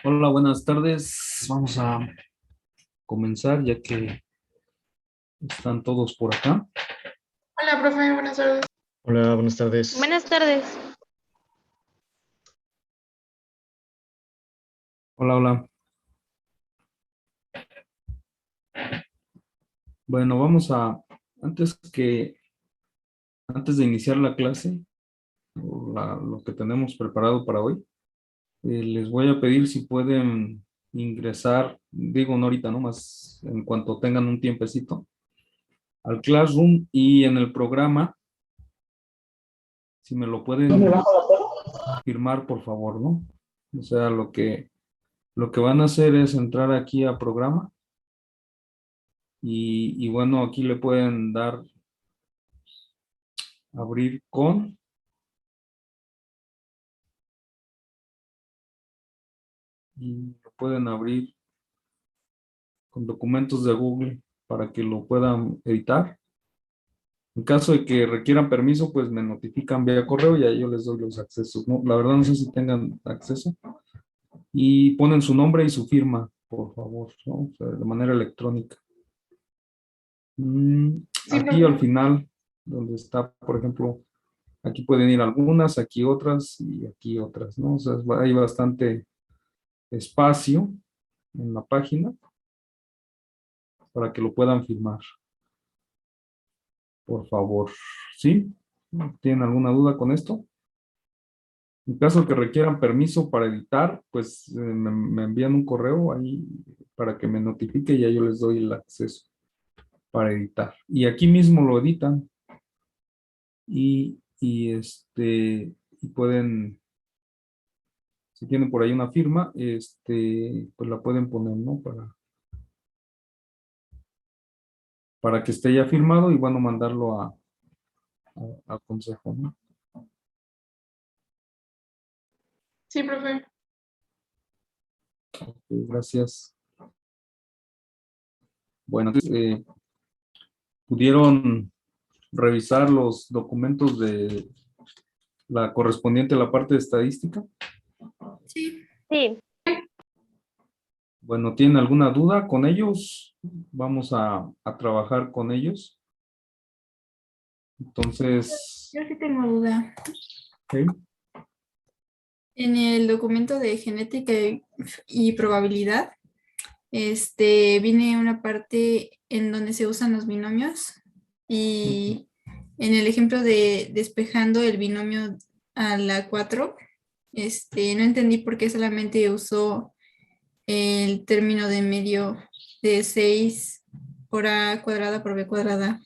Hola, buenas tardes. Vamos a comenzar ya que están todos por acá. Hola, profe, buenas tardes. Hola, buenas tardes. Buenas tardes. Hola, hola. Bueno, antes antes de iniciar la clase, lo que tenemos preparado para hoy, les voy a pedir si pueden ingresar, digo no ahorita, no más en cuanto tengan un tiempecito, al Classroom y en el programa, si me lo pueden firmar, por favor, ¿no? O sea, lo que van a hacer es entrar aquí a programa y bueno, aquí le pueden dar abrir con y lo pueden abrir con documentos de Google para que lo puedan editar. En caso de que requieran permiso, pues me notifican vía correo y ahí yo les doy los accesos, ¿no? La verdad no sé si tengan acceso. Y ponen su nombre y su firma, por favor, ¿no? O sea, de manera electrónica. Sí, Aquí al profe. final, donde está, por ejemplo, aquí pueden ir algunas, aquí otras y aquí otras, ¿no? O sea, hay bastante espacio en la página para que lo puedan firmar, por favor. ¿Sí? ¿Tienen alguna duda con esto? En caso que requieran permiso para editar, pues me envían un correo ahí para que me notifique y ya yo les doy el acceso para editar. Y aquí mismo lo editan y pueden, si tienen por ahí una firma, pues la pueden poner, ¿no? Para que esté ya firmado y bueno, mandarlo a consejo, ¿no? Sí, profe. Ok, gracias. Bueno, entonces, ¿pudieron revisar los documentos de la correspondiente a la parte de estadística? Sí. Sí, Bueno, ¿tienen alguna duda con ellos? Vamos a trabajar con ellos. Entonces, Yo sí tengo duda. ok. En el documento de genética y probabilidad, viene una parte en donde se usan los binomios y en el ejemplo de despejando el binomio a la 4, no entendí por qué solamente usó el término de medio de 6 por A cuadrada por B cuadrada.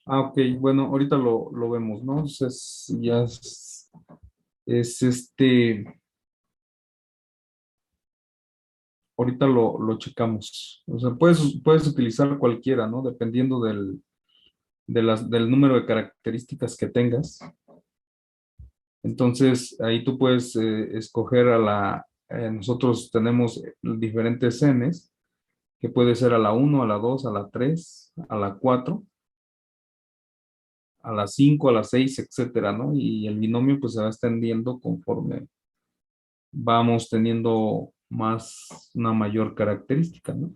Ok, bueno, ahorita lo vemos, ¿no? Entonces, ya es ahorita lo checamos. O sea, puedes utilizar cualquiera, ¿no? Dependiendo del número de características que tengas. Entonces, ahí tú puedes escoger nosotros tenemos diferentes Ns, que puede ser a la 1, a la 2, a la 3, a la 4, a la 5, a la 6, etcétera, ¿no? Y el binomio pues se va extendiendo conforme vamos teniendo una mayor característica, ¿no?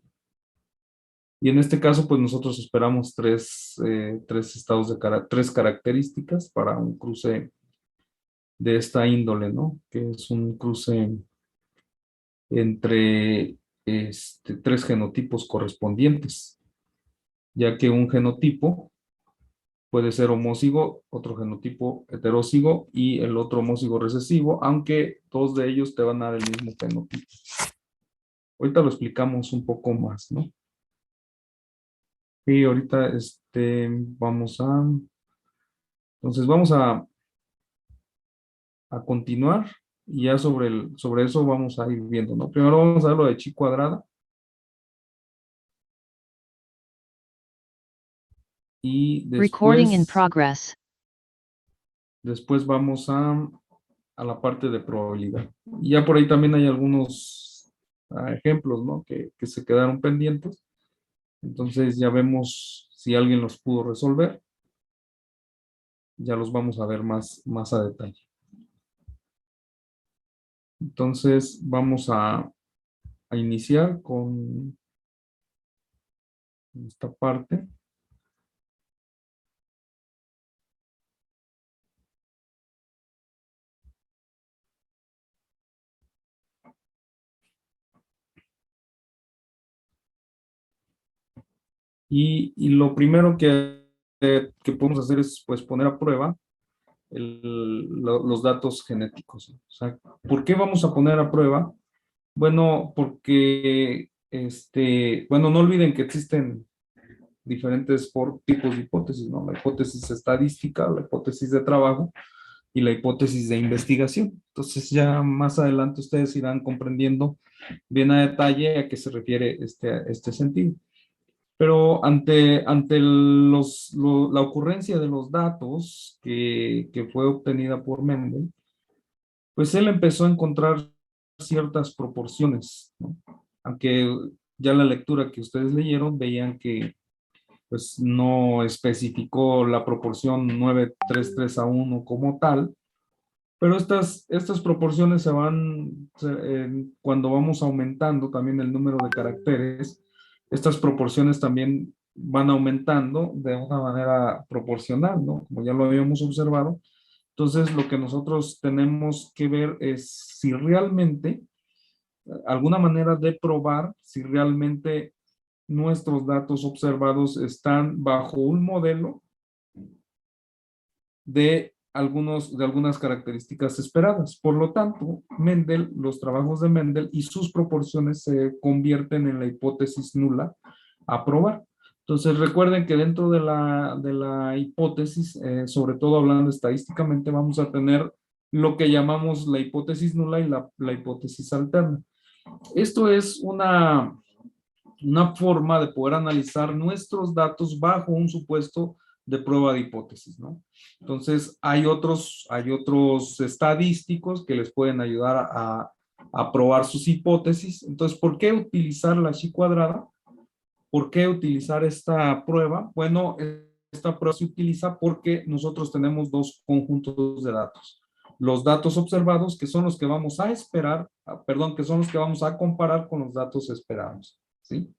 Y en este caso, pues nosotros esperamos tres estados tres características para un cruce de esta índole, ¿no? Que es un cruce entre tres genotipos correspondientes, ya que un genotipo puede ser homózigo, otro genotipo heterózigo y el otro homózigo recesivo, aunque dos de ellos te van a dar el mismo fenotipo. Ahorita lo explicamos un poco más, ¿no? Y ahorita entonces vamos a continuar y ya sobre eso vamos a ir viendo, ¿no? Primero vamos a ver lo de chi cuadrada y Recording in progress. después vamos a la parte de probabilidad. Y ya por ahí también hay algunos ejemplos, ¿no? Que se quedaron pendientes. Entonces ya vemos si alguien los pudo resolver. Ya los vamos a ver más a detalle. Entonces vamos a iniciar con esta parte. Y lo primero que podemos hacer es pues poner a prueba los datos genéticos. O sea, ¿por qué vamos a poner a prueba? Bueno, porque, bueno, no olviden que existen diferentes tipos de hipótesis, ¿no? La hipótesis estadística, la hipótesis de trabajo y la hipótesis de investigación. Entonces ya más adelante ustedes irán comprendiendo bien a detalle a qué se refiere este sentido. Pero ante la ocurrencia de los datos que fue obtenida por Mendel, pues él empezó a encontrar ciertas proporciones, ¿no? Aunque ya la lectura que ustedes leyeron veían que pues no especificó la proporción 9:3:3:1 como tal, pero estas proporciones cuando vamos aumentando también el número de caracteres, estas proporciones también van aumentando de una manera proporcional, ¿no? Como ya lo habíamos observado. Entonces, lo que nosotros tenemos que ver es si realmente, alguna manera de probar si realmente nuestros datos observados están bajo un modelo de algunas características esperadas. Por lo tanto, los trabajos de Mendel y sus proporciones se convierten en la hipótesis nula a probar. Entonces, recuerden que dentro de la hipótesis, sobre todo hablando estadísticamente, vamos a tener lo que llamamos la hipótesis nula y la hipótesis alterna. Esto es una forma de poder analizar nuestros datos bajo un supuesto de prueba de hipótesis, ¿no? Entonces, hay otros estadísticos que les pueden ayudar a probar sus hipótesis. Entonces, ¿por qué utilizar la chi cuadrada? ¿Por qué utilizar esta prueba? Bueno, esta prueba se utiliza porque nosotros tenemos dos conjuntos de datos. Los datos observados, que son los que vamos a esperar, que son los que vamos a comparar con los datos esperados, ¿sí?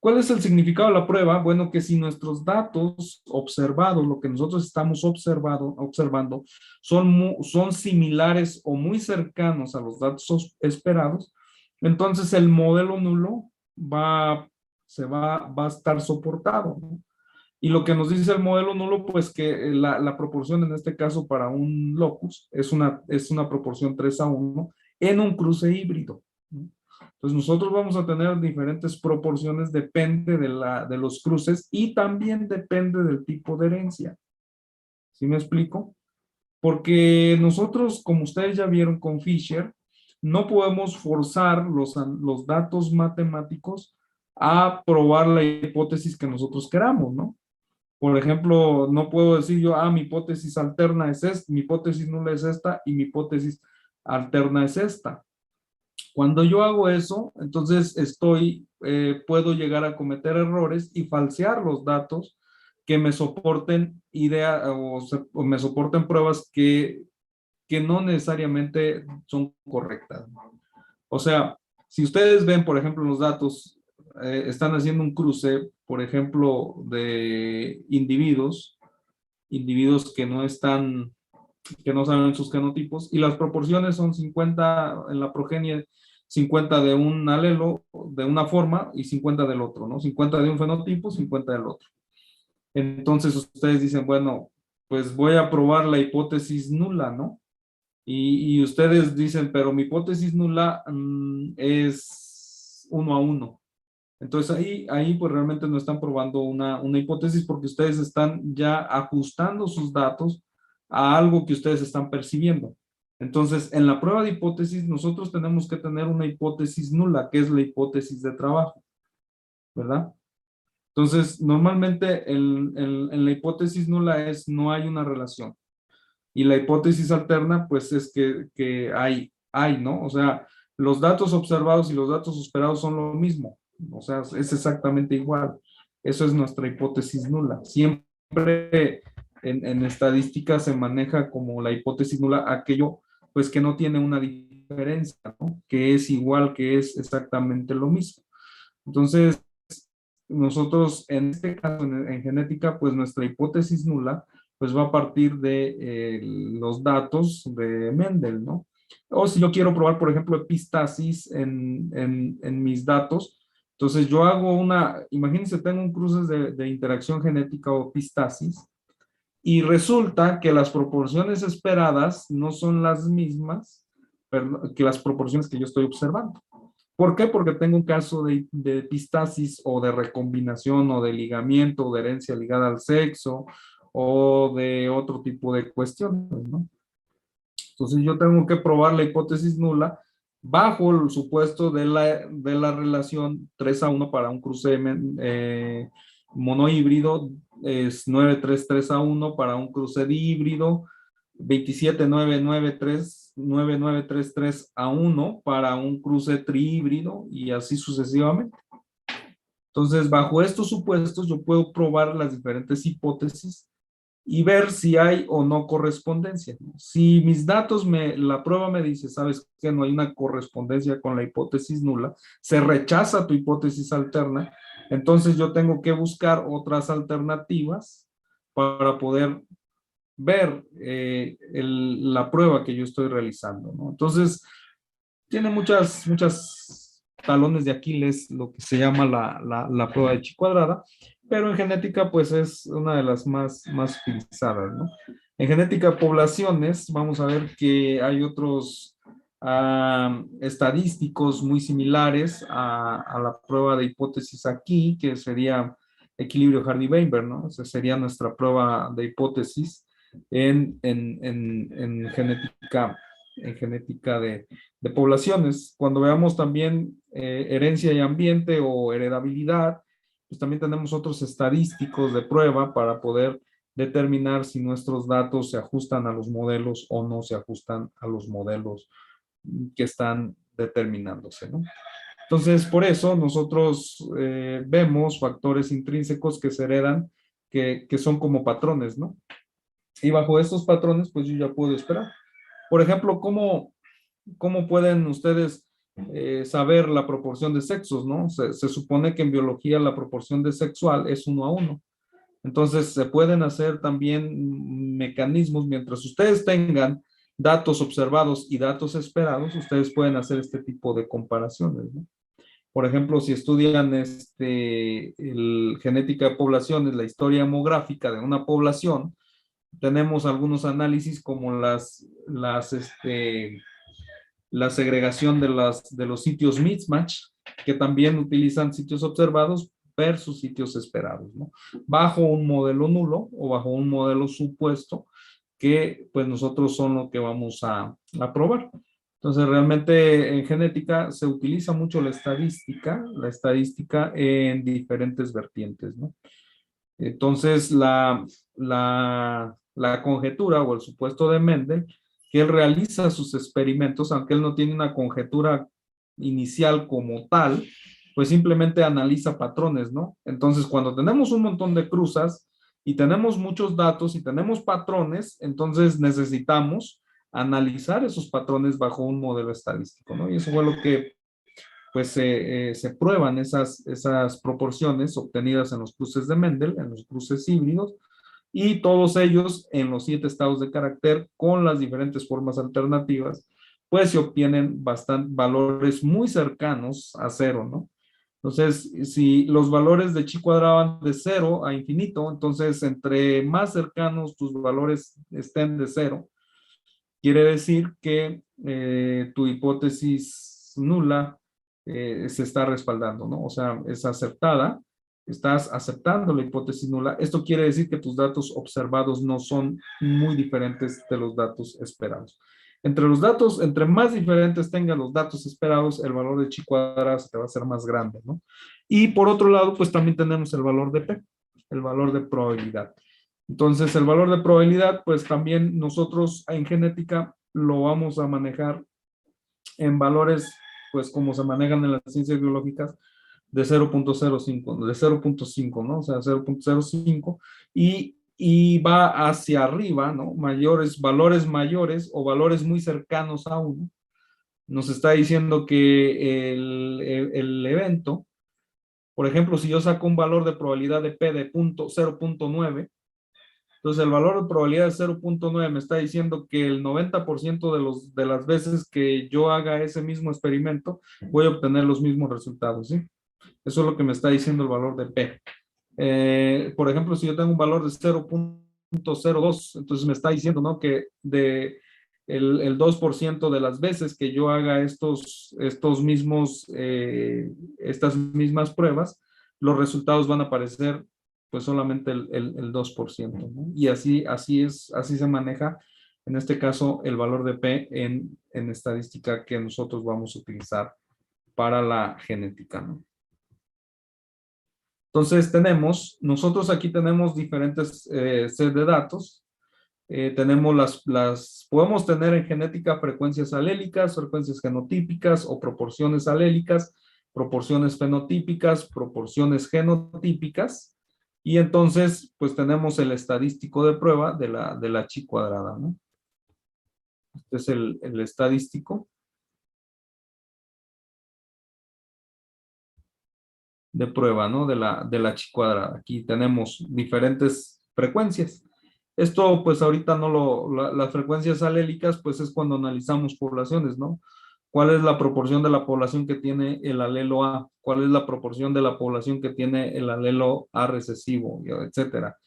¿Cuál es el significado de la prueba? Bueno, que si nuestros datos observados, lo que nosotros estamos observando, son similares o muy cercanos a los datos esperados, entonces el modelo nulo va a estar soportado, ¿no? Y lo que nos dice el modelo nulo, pues que la proporción en este caso para un locus es una proporción 3:1 en un cruce híbrido, ¿no? Entonces nosotros vamos a tener diferentes proporciones, depende de los cruces y también depende del tipo de herencia. ¿Sí me explico? Porque nosotros, como ustedes ya vieron con Fisher, no podemos forzar los datos matemáticos a probar la hipótesis que nosotros queramos, ¿no? Por ejemplo, no puedo decir yo, mi hipótesis alterna es esta, mi hipótesis nula es esta y mi hipótesis alterna es esta. Cuando yo hago eso, entonces puedo llegar a cometer errores y falsear los datos que me soporten o me soporten pruebas que no necesariamente son correctas. O sea, si ustedes ven, por ejemplo, los datos, están haciendo un cruce, por ejemplo, de individuos que no saben sus genotipos, y las proporciones son 50 en la progenie, 50 de un alelo, de una forma, y 50 del otro, ¿no? 50 de un fenotipo, 50 del otro. Entonces ustedes dicen, bueno, pues voy a probar la hipótesis nula, ¿no? Y ustedes dicen, pero mi hipótesis nula es 1:1. Entonces ahí pues realmente no están probando una hipótesis porque ustedes están ya ajustando sus datos a algo que ustedes están percibiendo. Entonces, en la prueba de hipótesis, nosotros tenemos que tener una hipótesis nula, que es la hipótesis de trabajo, ¿verdad? Entonces, normalmente en la hipótesis nula no hay una relación. Y la hipótesis alterna, pues es que hay, ¿no? O sea, los datos observados y los datos esperados son lo mismo. O sea, es exactamente igual. Eso es nuestra hipótesis nula. Siempre en estadística se maneja como la hipótesis nula aquello, pues que no tiene una diferencia diferencia, ¿no? Que es igual, que es exactamente lo mismo. Entonces, nosotros en este caso, en genética, pues nuestra hipótesis nula, pues va a partir de los datos de Mendel, ¿no? O si yo quiero probar, por ejemplo, epistasis en mis datos, entonces yo hago imagínense, tengo un cruce de interacción genética o epistasis, y resulta que las proporciones esperadas no son las mismas que las proporciones que yo estoy observando. ¿Por qué? Porque tengo un caso de epistasis o de recombinación o de ligamiento o de herencia ligada al sexo o de otro tipo de cuestiones, ¿no? Entonces yo tengo que probar la hipótesis nula bajo el supuesto de la relación 3:1 para un cruce monohíbrido, es 933:1 para un cruce dihíbrido, 27,993,9933:1 para un cruce trihíbrido y así sucesivamente. Entonces, bajo estos supuestos, yo puedo probar las diferentes hipótesis y ver si hay o no correspondencia. Si mis datos, la prueba me dice, sabes que no hay una correspondencia con la hipótesis nula, se rechaza tu hipótesis alterna, entonces yo tengo que buscar otras alternativas para poder ver la prueba que yo estoy realizando, ¿no? Entonces, tiene muchas talones de Aquiles, lo que se llama la prueba de chi cuadrada, pero en genética pues es una de las más utilizadas, ¿no? En genética de poblaciones vamos a ver que hay otros estadísticos muy similares a la prueba de hipótesis aquí, que sería equilibrio Hardy-Weinberg, ¿no? Esa sería nuestra prueba de hipótesis en genética de poblaciones. Cuando veamos también herencia y ambiente o heredabilidad, pues también tenemos otros estadísticos de prueba para poder determinar si nuestros datos se ajustan a los modelos o no se ajustan a los modelos que están determinándose, ¿no? Entonces, por eso nosotros vemos factores intrínsecos que se heredan, que son como patrones, ¿no? Y bajo estos patrones, pues yo ya puedo esperar. Por ejemplo, ¿cómo pueden ustedes saber la proporción de sexos, ¿no? Se supone que en biología la proporción de sexual es 1:1. Entonces, se pueden hacer también mecanismos, mientras ustedes tengan datos observados y datos esperados, ustedes pueden hacer este tipo de comparaciones, ¿no? Por ejemplo, si estudian genética de poblaciones, la historia demográfica de una población, tenemos algunos análisis como la segregación de los sitios mismatch, que también utilizan sitios observados versus sitios esperados, ¿no? Bajo un modelo nulo o bajo un modelo supuesto que pues nosotros son lo que vamos a probar. Entonces realmente en genética se utiliza mucho la estadística en diferentes vertientes, ¿no? Entonces la conjetura o el supuesto de Mendel, que él realiza sus experimentos, aunque él no tiene una conjetura inicial como tal, pues simplemente analiza patrones, ¿no? Entonces, cuando tenemos un montón de cruzas y tenemos muchos datos y tenemos patrones, entonces necesitamos analizar esos patrones bajo un modelo estadístico, ¿no? Y eso fue lo que pues se prueban esas proporciones obtenidas en los cruces de Mendel, en los cruces híbridos, y todos ellos en los 7 estados de carácter con las diferentes formas alternativas, pues se obtienen valores muy cercanos a 0, ¿no? Entonces, si los valores de chi cuadrado van de 0 a infinito, entonces entre más cercanos tus valores estén de 0, quiere decir que tu hipótesis nula se está respaldando, ¿no? O sea, es aceptada, estás aceptando la hipótesis nula. Esto quiere decir que tus datos observados no son muy diferentes de los datos esperados. Entre más diferentes tengan los datos esperados, el valor de chi cuadrado se te va a hacer más grande, ¿no? Y por otro lado, pues también tenemos el valor de P, el valor de probabilidad. Entonces, el valor de probabilidad, pues también nosotros en genética lo vamos a manejar en valores, pues como se manejan en las ciencias biológicas, de 0.05, de 0.5, ¿no? O sea, 0.05 y va hacia arriba, ¿no? Valores mayores o valores muy cercanos a 1, nos está diciendo que el evento, por ejemplo, si yo saco un valor de probabilidad de P de 0.9, entonces el valor de probabilidad de 0.9 me está diciendo que el 90% de las veces que yo haga ese mismo experimento, voy a obtener los mismos resultados, ¿sí? Eso es lo que me está diciendo el valor de P. Por ejemplo, si yo tengo un valor de 0.02, entonces me está diciendo, ¿no?, que el 2% de las veces que yo haga estas mismas pruebas, los resultados van a aparecer pues solamente el 2%, ¿no? Y así se maneja, en este caso, el valor de P en estadística que nosotros vamos a utilizar para la genética, ¿no? Entonces nosotros aquí tenemos diferentes set de datos. Podemos tener en genética frecuencias alélicas, frecuencias genotípicas o proporciones alélicas, proporciones fenotípicas, proporciones genotípicas. Y entonces, pues tenemos el estadístico de prueba de la chi cuadrada, ¿no? Este es el estadístico de prueba, ¿no? De la chi cuadrada. Aquí tenemos diferentes frecuencias. Esto, pues ahorita las frecuencias alélicas, pues es cuando analizamos poblaciones, ¿no? ¿Cuál es la proporción de la población que tiene el alelo A? ¿Cuál es la proporción de la población que tiene el alelo A recesivo? Etcétera.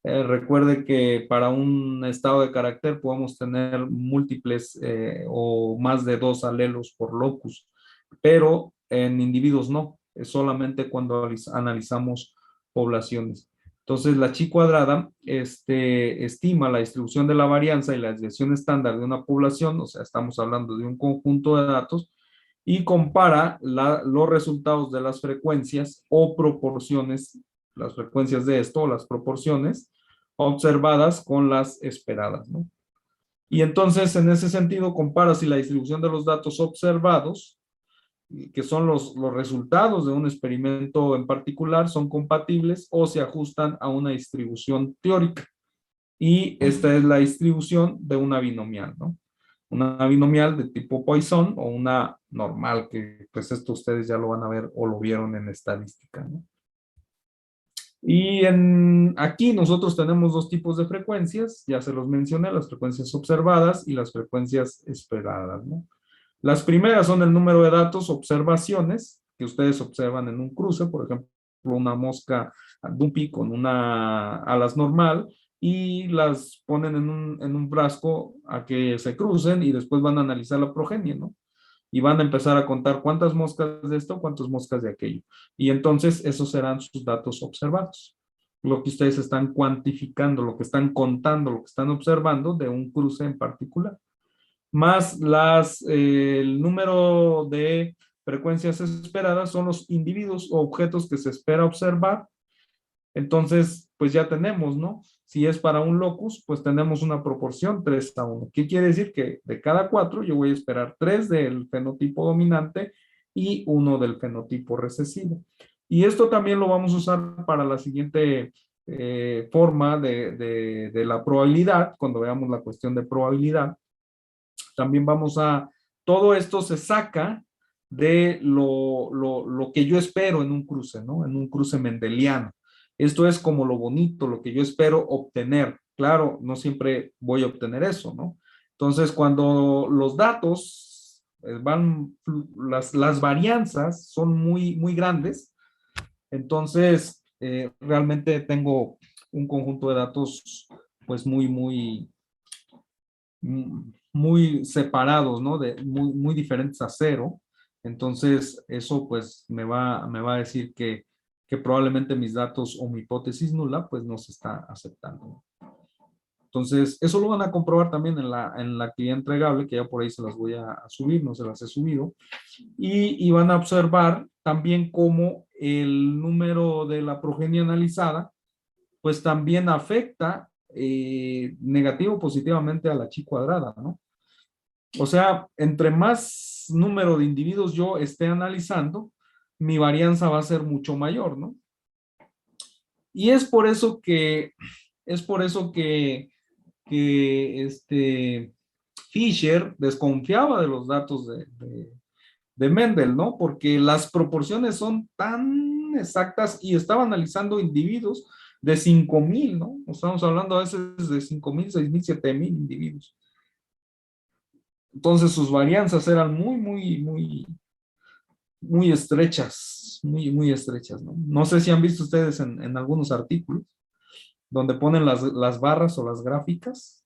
Recuerde que para un estado de carácter podemos tener múltiples o más de 2 alelos por locus, pero en individuos no, es solamente cuando analizamos poblaciones. Entonces, la chi cuadrada estima la distribución de la varianza y la desviación estándar de una población, o sea, estamos hablando de un conjunto de datos, y compara los resultados de las frecuencias o proporciones, las frecuencias de esto, o las proporciones observadas con las esperadas, ¿no? Y entonces, en ese sentido, compara si la distribución de los datos observados, que son los resultados de un experimento en particular, son compatibles o se ajustan a una distribución teórica. Y esta es la distribución de una binomial, ¿no? Una binomial de tipo Poisson o una normal, que pues esto ustedes ya lo van a ver o lo vieron en estadística, ¿no? Y aquí nosotros tenemos dos tipos de frecuencias, ya se los mencioné, las frecuencias observadas y las frecuencias esperadas, ¿no? Las primeras son el número de datos, observaciones, que ustedes observan en un cruce, por ejemplo, una mosca dumpy con una alas normal, y las ponen en un frasco a que se crucen y después van a analizar la progenie, ¿no? Y van a empezar a contar cuántas moscas de esto, cuántas moscas de aquello. Y entonces esos serán sus datos observados. Lo que ustedes están cuantificando, lo que están contando, lo que están observando de un cruce en particular. Más el número de frecuencias esperadas son los individuos o objetos que se espera observar. Entonces, pues ya tenemos, ¿no? Si es para un locus, pues tenemos una proporción 3:1. ¿Qué quiere decir? Que de cada 4 yo voy a esperar 3 del fenotipo dominante y 1 del fenotipo recesivo. Y esto también lo vamos a usar para la siguiente forma de la probabilidad, cuando veamos la cuestión de probabilidad. También todo esto se saca de lo que yo espero en un cruce, ¿no? En un cruce mendeliano. Esto es como lo bonito, lo que yo espero obtener. Claro, no siempre voy a obtener eso, ¿no? Entonces, cuando los datos las varianzas son muy, muy grandes, entonces realmente tengo un conjunto de datos pues muy separados, ¿no? Muy, muy diferentes a cero. Entonces, eso pues me va a decir que probablemente mis datos o mi hipótesis nula pues no se está aceptando. Entonces, eso lo van a comprobar también en la actividad entregable, que ya por ahí se las voy a subir, no se las he subido. Y van a observar también cómo el número de la progenie analizada pues también afecta negativo o positivamente a la chi cuadrada, ¿no? O sea, entre más número de individuos yo esté analizando, mi varianza va a ser mucho mayor, ¿no? Y es por eso que Fisher desconfiaba de los datos de Mendel, ¿no? Porque las proporciones son tan exactas y estaba analizando individuos de 5,000, ¿no? Estamos hablando a veces de 5,000, 6,000, 7,000 individuos. Entonces sus varianzas eran muy estrechas, muy estrechas, ¿no? No sé si han visto ustedes en algunos artículos donde ponen las barras o las gráficas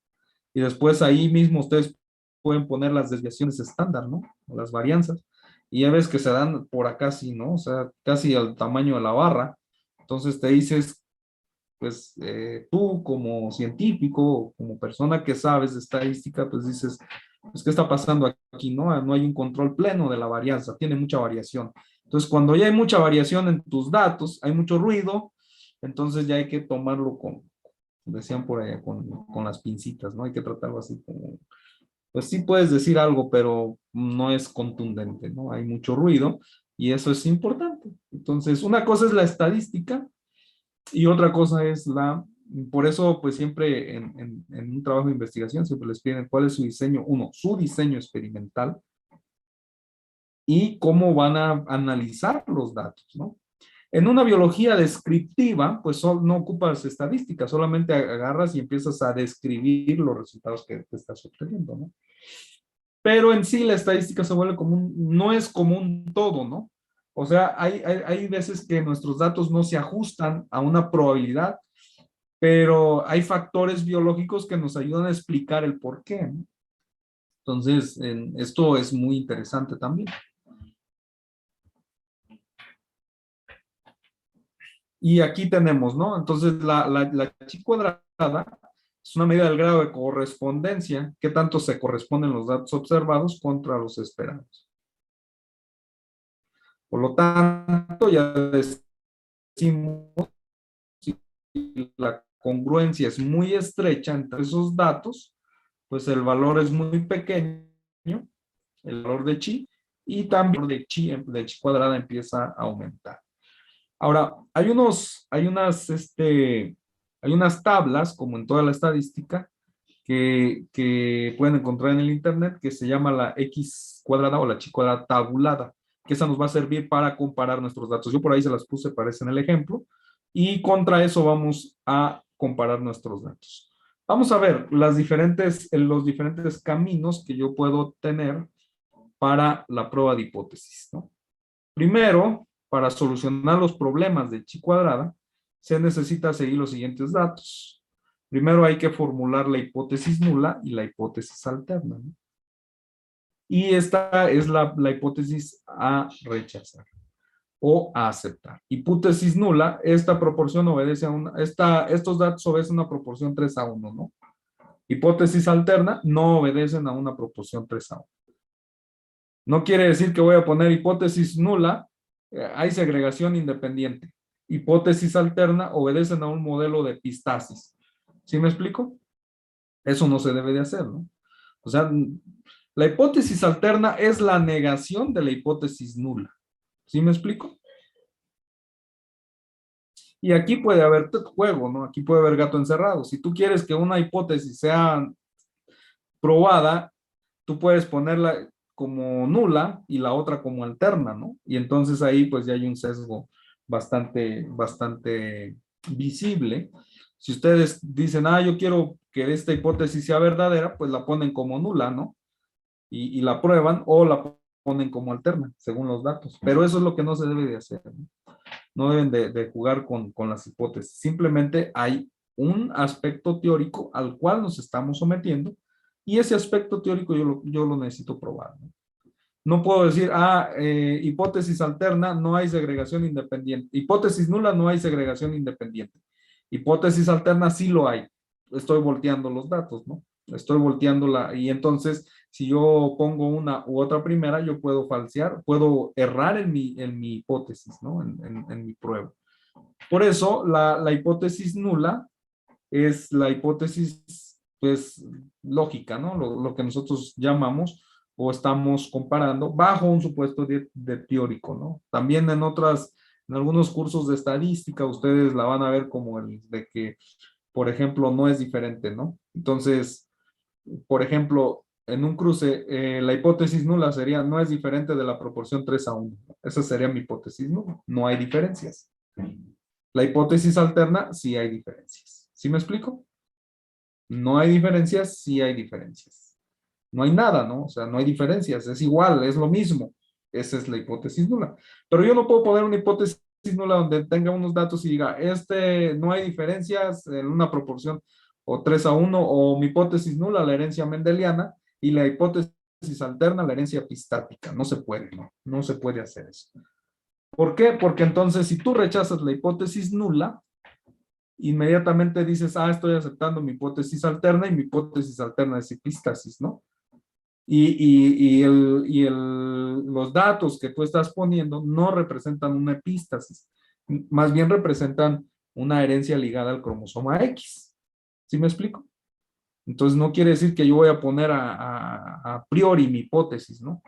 y después ahí mismo ustedes pueden poner las desviaciones estándar, ¿no? O las varianzas. Y ya ves que se dan por acá, sí, ¿no? O sea, casi al tamaño de la barra. Entonces te dices, pues tú como científico, como persona que sabes de estadística, pues dices, pues ¿qué está pasando aquí? No hay un control pleno de la varianza, tiene mucha variación. Entonces, cuando ya hay mucha variación en tus datos, hay mucho ruido, entonces ya hay que tomarlo decían por allá, con las pincitas, ¿no? Hay que tratarlo así como, pues sí puedes decir algo, pero no es contundente, ¿no? Hay mucho ruido y eso es importante. Entonces, una cosa es la estadística y otra cosa es por eso pues siempre en un trabajo de investigación siempre les piden cuál es su diseño, su diseño experimental y cómo van a analizar los datos, ¿no? En una biología descriptiva, pues no ocupas estadísticas, solamente agarras y empiezas a describir los resultados que te estás obteniendo, ¿no? Pero en sí la estadística se vuelve no es como un todo, ¿no? O sea, hay veces que nuestros datos no se ajustan a una probabilidad, pero hay factores biológicos que nos ayudan a explicar el por qué, ¿no? Entonces, esto es muy interesante también. Y aquí tenemos, ¿no? Entonces, la chi cuadrada es una medida del grado de correspondencia, qué tanto se corresponden los datos observados contra los esperados. Por lo tanto, ya decimos, si la congruencia es muy estrecha entre esos datos, pues el valor es muy pequeño, el valor de chi, y también el valor de chi cuadrada empieza a aumentar. Ahora, hay unas tablas, como en toda la estadística, que pueden encontrar en el internet, que se llama la X cuadrada o la chi cuadrada tabulada, que esa nos va a servir para comparar nuestros datos. Yo por ahí se las puse, parece en el ejemplo, y contra eso vamos a comparar nuestros datos. Vamos a ver los diferentes caminos que yo puedo tener para la prueba de hipótesis, ¿no? Primero, para solucionar los problemas de chi cuadrada, se necesita seguir los siguientes datos. Primero hay que formular la hipótesis nula y la hipótesis alterna, ¿no? Y esta es la hipótesis a rechazar o a aceptar. Hipótesis nula, esta proporción obedece a estos datos obedecen a una proporción 3:1, ¿no? Hipótesis alterna, no obedecen a una proporción 3:1. No quiere decir que voy a poner hipótesis nula, hay segregación independiente. Hipótesis alterna obedecen a un modelo de epistasis. ¿Sí me explico? Eso no se debe de hacer, ¿no? O sea, la hipótesis alterna es la negación de la hipótesis nula. ¿Sí me explico? Y aquí puede haber juego, ¿no? Aquí puede haber gato encerrado. Si tú quieres que una hipótesis sea probada, tú puedes ponerla como nula y la otra como alterna, ¿no? Y entonces ahí pues ya hay un sesgo bastante visible. Si ustedes dicen, yo quiero que esta hipótesis sea verdadera, pues la ponen como nula, ¿no? Y la prueban o la ponen como alterna, según los datos. Pero eso es lo que no se debe de hacer, ¿no? No deben de jugar con las hipótesis. Simplemente hay un aspecto teórico al cual nos estamos sometiendo y ese aspecto teórico yo lo necesito probar, ¿no? No puedo decir, hipótesis alterna, no hay segregación independiente. Hipótesis nula, no hay segregación independiente. Hipótesis alterna, sí lo hay. Estoy volteando los datos, ¿no? Estoy volteándola y entonces, si yo pongo una u otra primera, yo puedo falsear, puedo errar en mi hipótesis, ¿no? En mi prueba. Por eso, la hipótesis nula es la hipótesis, pues, lógica, ¿no? Lo que nosotros llamamos o estamos comparando bajo un supuesto de teórico, ¿no? También en algunos cursos de estadística, ustedes la van a ver como el de que, por ejemplo, no es diferente, ¿no? Entonces, por ejemplo, en un cruce, la hipótesis nula sería, no es diferente de la proporción 3:1. Esa sería mi hipótesis nula. No hay diferencias. La hipótesis alterna, sí hay diferencias. ¿Sí me explico? No hay diferencias, sí hay diferencias. No hay nada, ¿no? O sea, no hay diferencias. Es igual, es lo mismo. Esa es la hipótesis nula. Pero yo no puedo poner una hipótesis nula donde tenga unos datos y diga, no hay diferencias en una proporción o 3:1, o mi hipótesis nula, la herencia mendeliana, y la hipótesis alterna, la herencia epistática. No se puede, ¿no? No se puede hacer eso. ¿Por qué? Porque entonces, si tú rechazas la hipótesis nula, inmediatamente dices, estoy aceptando mi hipótesis alterna, y mi hipótesis alterna es epístasis, ¿no? Los datos que tú estás poniendo no representan una epístasis, más bien representan una herencia ligada al cromosoma X. ¿Sí me explico? Entonces no quiere decir que yo voy a poner a priori mi hipótesis, ¿no?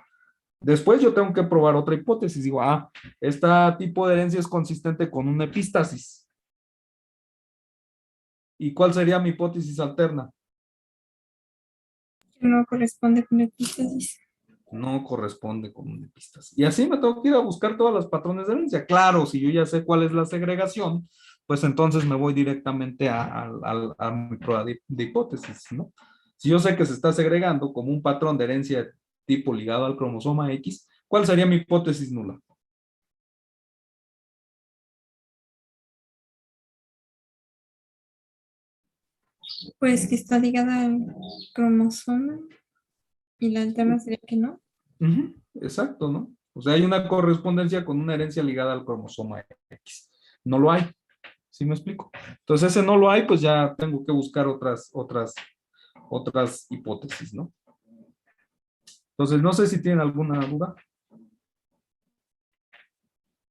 Después yo tengo que probar otra hipótesis. Digo, este tipo de herencia es consistente con una epístasis. ¿Y cuál sería mi hipótesis alterna? No corresponde con la epístasis. No corresponde con una epístasis. Y así me tengo que ir a buscar todos los patrones de herencia. Claro, si yo ya sé cuál es la segregación, pues entonces me voy directamente a mi prueba de hipótesis, ¿no? Si yo sé que se está segregando como un patrón de herencia tipo ligado al cromosoma X, ¿cuál sería mi hipótesis nula? Pues que está ligada al cromosoma y la alterna sería que no. Exacto, ¿no? O sea, hay una correspondencia con una herencia ligada al cromosoma X. No lo hay. ¿Sí me explico? Entonces, ese no lo hay, pues ya tengo que buscar otras hipótesis, ¿no? Entonces, no sé si tienen alguna duda.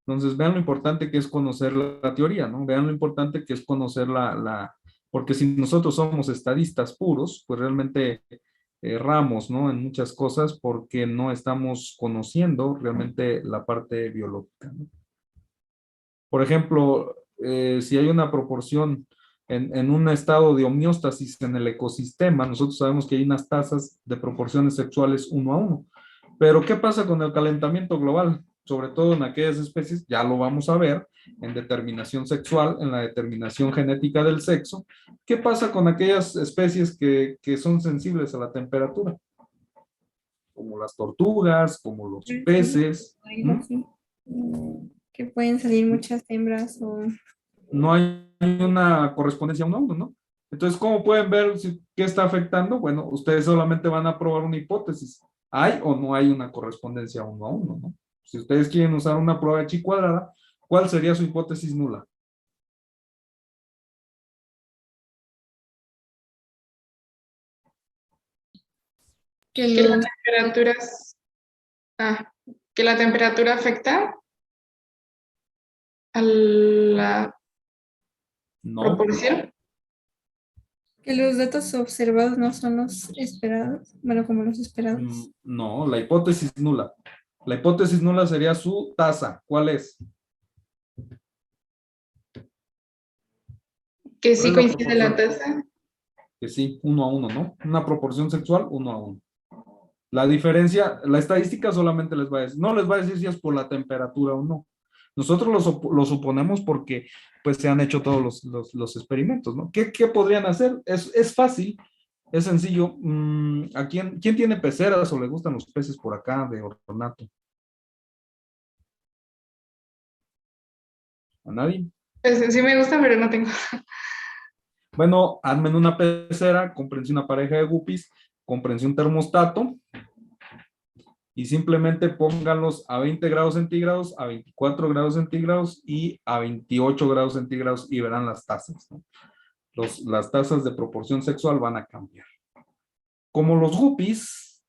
Entonces, vean lo importante que es conocer la teoría, ¿no? Vean lo importante que es conocer porque si nosotros somos estadistas puros, pues realmente erramos, ¿no? En muchas cosas porque no estamos conociendo realmente la parte biológica, ¿no? Por ejemplo, si hay una proporción en un estado de homeostasis en el ecosistema, nosotros sabemos que hay unas tasas de proporciones sexuales 1:1. Pero ¿qué pasa con el calentamiento global? Sobre todo en aquellas especies, ya lo vamos a ver, en determinación sexual, en la determinación genética del sexo. ¿Qué pasa con aquellas especies que son sensibles a la temperatura? Como las tortugas, como los peces. Que pueden salir muchas hembras o... No hay una correspondencia 1:1, ¿no? Entonces, ¿cómo pueden ver qué está afectando? Bueno, ustedes solamente van a probar una hipótesis. ¿Hay o no hay una correspondencia 1:1, ¿no? Si ustedes quieren usar una prueba de chi cuadrada, ¿cuál sería su hipótesis nula? Que Que la los... temperatura que la temperatura afecta a la No, proporción. Que los datos observados no son los esperados, bueno, como los esperados. no, la hipótesis nula. La hipótesis nula sería su tasa. ¿Cuál es? Que ¿Cuál sí es la coincide la proporción? tasa. Que sí, 1:1, ¿no? Una proporción sexual, 1:1. La diferencia, la estadística solamente les va a decir, no les va a decir si es por la temperatura o no. Nosotros lo suponemos porque pues se han hecho todos los experimentos, ¿no? ¿Qué podrían hacer? Es fácil, es sencillo. ¿Quién tiene peceras o le gustan los peces por acá de ornato? ¿A nadie? Pues, sí me gusta, pero no tengo. Bueno, armen una pecera, cómprense una pareja de guppies, cómprense un termostato y simplemente pónganlos a 20 grados centígrados, a 24 grados centígrados y a 28 grados centígrados y verán las tasas, ¿no? Las tasas de proporción sexual van a cambiar. Como los guppies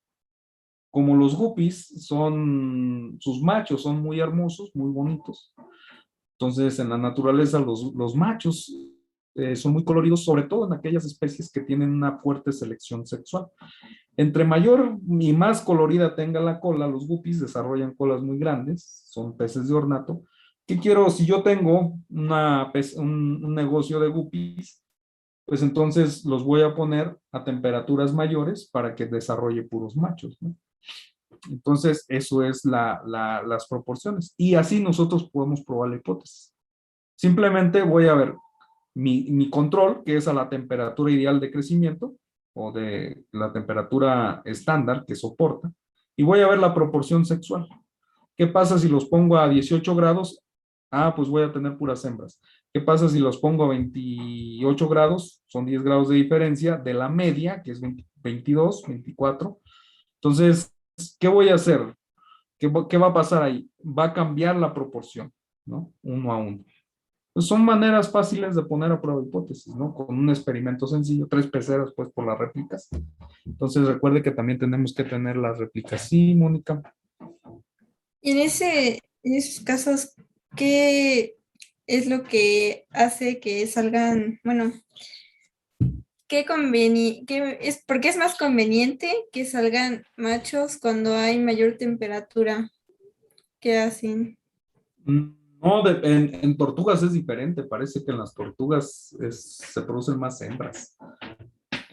sus machos son muy hermosos, muy bonitos. Entonces, en la naturaleza, los machos son muy coloridos, sobre todo en aquellas especies que tienen una fuerte selección sexual. Entre mayor y más colorida tenga la cola, los guppies desarrollan colas muy grandes, son peces de ornato. ¿Qué quiero? Si yo tengo un negocio de guppies, pues entonces los voy a poner a temperaturas mayores para que desarrolle puros machos, ¿no? Entonces, eso es las proporciones. Y así nosotros podemos probar la hipótesis. Simplemente voy a ver mi control, que es a la temperatura ideal de crecimiento, o de la temperatura estándar que soporta, y voy a ver la proporción sexual. ¿Qué pasa si los pongo a 18 grados? Ah, pues voy a tener puras hembras. ¿Qué pasa si los pongo a 28 grados? Son 10 grados de diferencia de la media, que es 22, 24. Entonces, ¿qué voy a hacer? ¿Qué va a pasar ahí? Va a cambiar la proporción, ¿no? 1 a 1. Pues son maneras fáciles de poner a prueba hipótesis, ¿no? Con un experimento sencillo, 3 peceras, pues, por las réplicas. Entonces, recuerde que también tenemos que tener las réplicas. Sí, Mónica. Y en esos casos, ¿qué es lo que hace que salgan, bueno, por qué es más conveniente que salgan machos cuando hay mayor temperatura? ¿Qué hacen? No, en tortugas es diferente. Parece que en las tortugas se producen más hembras.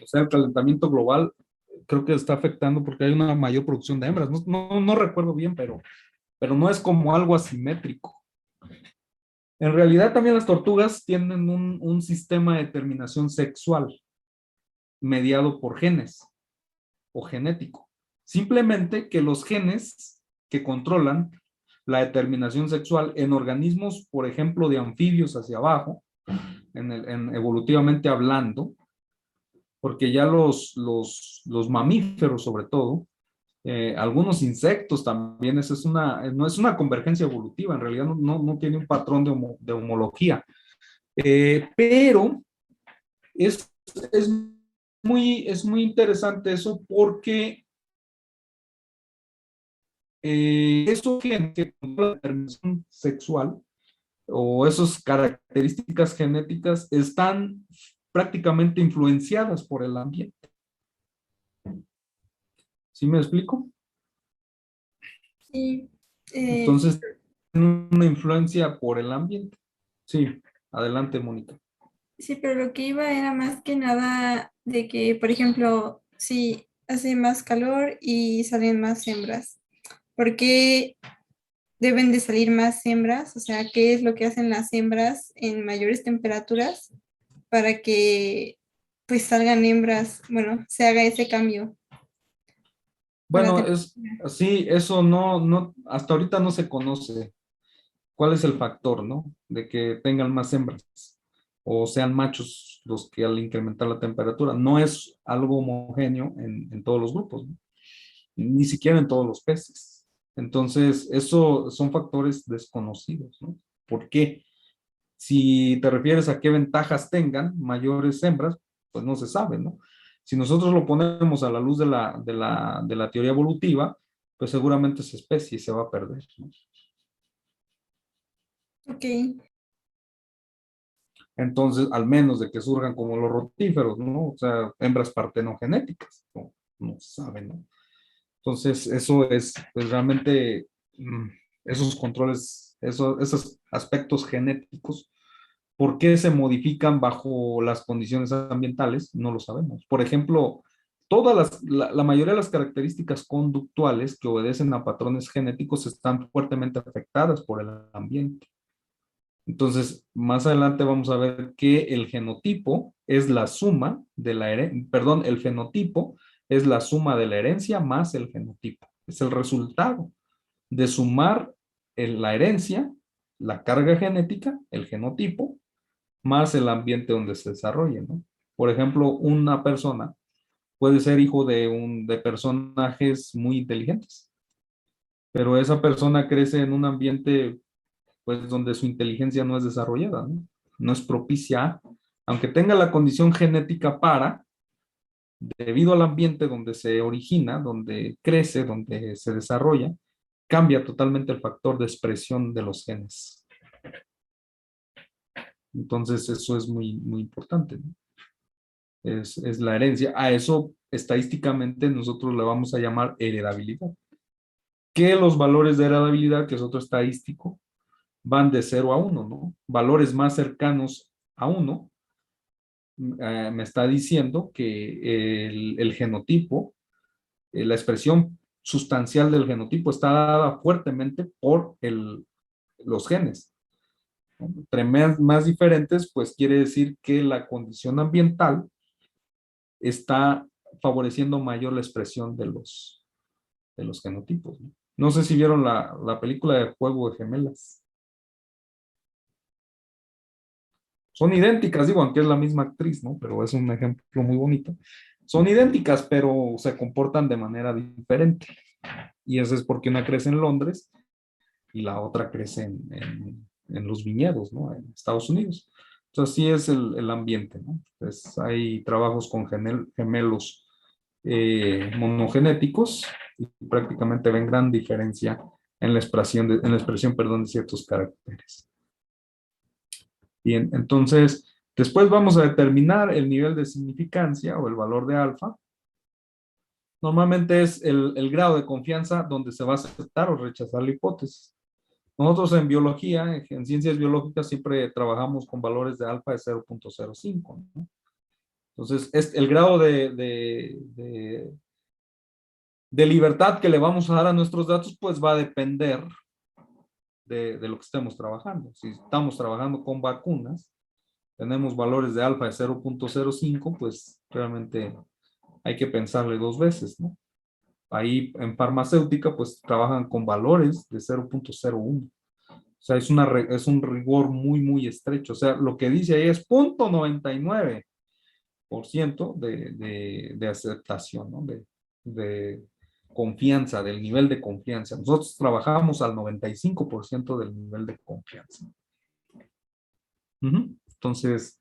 O sea, el calentamiento global creo que está afectando porque hay una mayor producción de hembras. No recuerdo bien, pero no es como algo asimétrico. En realidad también las tortugas tienen un sistema de determinación sexual mediado por genes o genético. Simplemente que los genes que controlan la determinación sexual en organismos, por ejemplo, de anfibios hacia abajo, evolutivamente hablando, porque ya los mamíferos sobre todo, algunos insectos también, no es una convergencia evolutiva, en realidad no tiene un patrón de homología, pero es, es es muy interesante eso porque eso que controla la determinación sexual o esas características genéticas están prácticamente influenciadas por el ambiente. ¿Sí me explico? Sí, Entonces, tienen una influencia por el ambiente. Sí, adelante, Mónica. sí, pero lo que iba era más que nada de que, por ejemplo, si hace más calor y salen más hembras, ¿por qué deben de salir más hembras? O sea, ¿qué es lo que hacen las hembras en mayores temperaturas para que pues salgan hembras, bueno, se haga ese cambio con la Bueno, temperatura? sí, eso hasta ahorita no se conoce cuál es el factor, ¿no? De que tengan más hembras o sean machos los que al incrementar la temperatura. No es algo homogéneo en todos los grupos, ¿no? Ni siquiera en todos los peces. Entonces, eso son factores desconocidos, ¿no? ¿Por qué? Si te refieres a qué ventajas tengan mayores hembras, pues no se sabe, ¿no? Si nosotros lo ponemos a la luz de la teoría evolutiva, pues seguramente esa especie se va a perder, ¿no? Ok, Entonces, al menos de que surjan como los rotíferos, ¿no? O sea, hembras partenogenéticas, no se sabe, ¿no? Entonces, eso es, pues realmente, esos controles, esos aspectos genéticos, ¿por qué se modifican bajo las condiciones ambientales? No lo sabemos. Por ejemplo, la mayoría de las características conductuales que obedecen a patrones genéticos están fuertemente afectadas por el ambiente. Entonces, más adelante vamos a ver que el genotipo es la suma de la herencia, perdón, el fenotipo es la suma de la herencia más el genotipo. Es el resultado de sumar la herencia, la carga genética, el genotipo, más el ambiente donde se desarrolla, ¿no? Por ejemplo, una persona puede ser hijo de personajes muy inteligentes, pero esa persona crece en un ambiente pues donde su inteligencia no es desarrollada, ¿no? No es propicia, aunque tenga la condición genética debido al ambiente donde se origina, donde crece, donde se desarrolla, cambia totalmente el factor de expresión de los genes. Entonces eso es muy importante, ¿no? Es la herencia. A eso estadísticamente nosotros le vamos a llamar heredabilidad. Que los valores de heredabilidad, que es otro estadístico, van de 0 a 1, ¿no? Valores más cercanos a 1 me está diciendo que el genotipo, la expresión sustancial del genotipo está dada fuertemente por los genes. Entre más diferentes, pues quiere decir que la condición ambiental está favoreciendo mayor la expresión de los genotipos, ¿no? No sé si vieron la película de Juego de Gemelas. Son idénticas, digo, aunque es la misma actriz, ¿no? Pero es un ejemplo muy bonito. Son idénticas, pero se comportan de manera diferente. Y eso es porque una crece en Londres y la otra crece en los viñedos, ¿no? En Estados Unidos. Entonces, así es el ambiente, ¿no? Entonces, hay trabajos con gemelos monogenéticos y prácticamente ven gran diferencia en la expresión, perdón, de ciertos caracteres. Bien, entonces, después vamos a determinar el nivel de significancia o el valor de alfa. Normalmente es el grado de confianza donde se va a aceptar o rechazar la hipótesis. Nosotros en biología, en ciencias biológicas, siempre trabajamos con valores de alfa de 0.05, ¿no? Entonces, el grado de libertad que le vamos a dar a nuestros datos, pues va a depender de lo que estemos trabajando. Si estamos trabajando con vacunas, tenemos valores de alfa de 0.05, pues realmente hay que pensarle dos veces, ¿no? Ahí en farmacéutica, pues trabajan con valores de 0.01. O sea, es un rigor muy, muy estrecho. O sea, lo que dice ahí es 0.99% de aceptación, ¿no? De confianza, del nivel de confianza. Nosotros trabajamos al 95% del nivel de confianza. Entonces,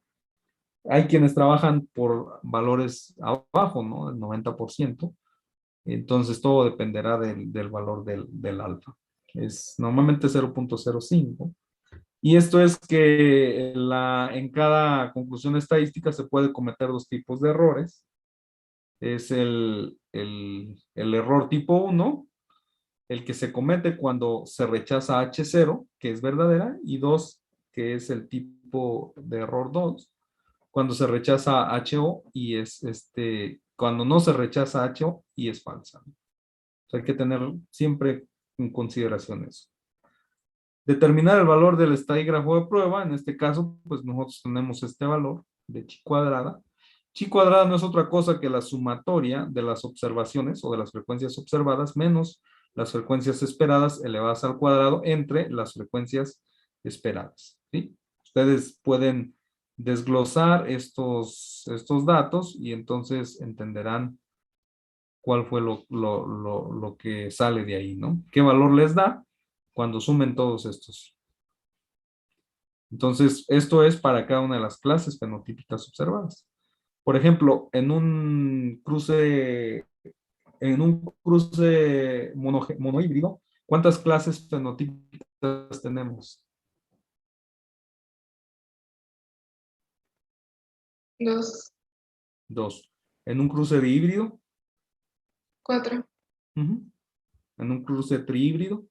hay quienes trabajan por valores abajo, ¿no? El 90%. Entonces, todo dependerá del valor del alfa. Es normalmente 0.05. Y esto es que en cada conclusión estadística se puede cometer dos tipos de errores. Es el error tipo 1, el que se comete cuando se rechaza H0, que es verdadera, y 2, que es el tipo de error 2, cuando se rechaza HO y cuando no se rechaza HO y es falsa. O sea, hay que tener siempre en consideración eso. Determinar el valor del estadígrafo de prueba, en este caso, pues nosotros tenemos este valor de chi cuadrada. Chi cuadrada no es otra cosa que la sumatoria de las observaciones o de las frecuencias observadas menos las frecuencias esperadas elevadas al cuadrado entre las frecuencias esperadas, ¿sí? Ustedes pueden desglosar estos datos y entonces entenderán cuál fue lo que sale de ahí, ¿no? ¿Qué valor les da cuando sumen todos estos? Entonces, esto es para cada una de las clases fenotípicas observadas. Por ejemplo, en un cruce monohíbrido, ¿cuántas clases fenotípicas tenemos? 2, 2. En un cruce de híbrido, 4, en un cruce trihíbrido,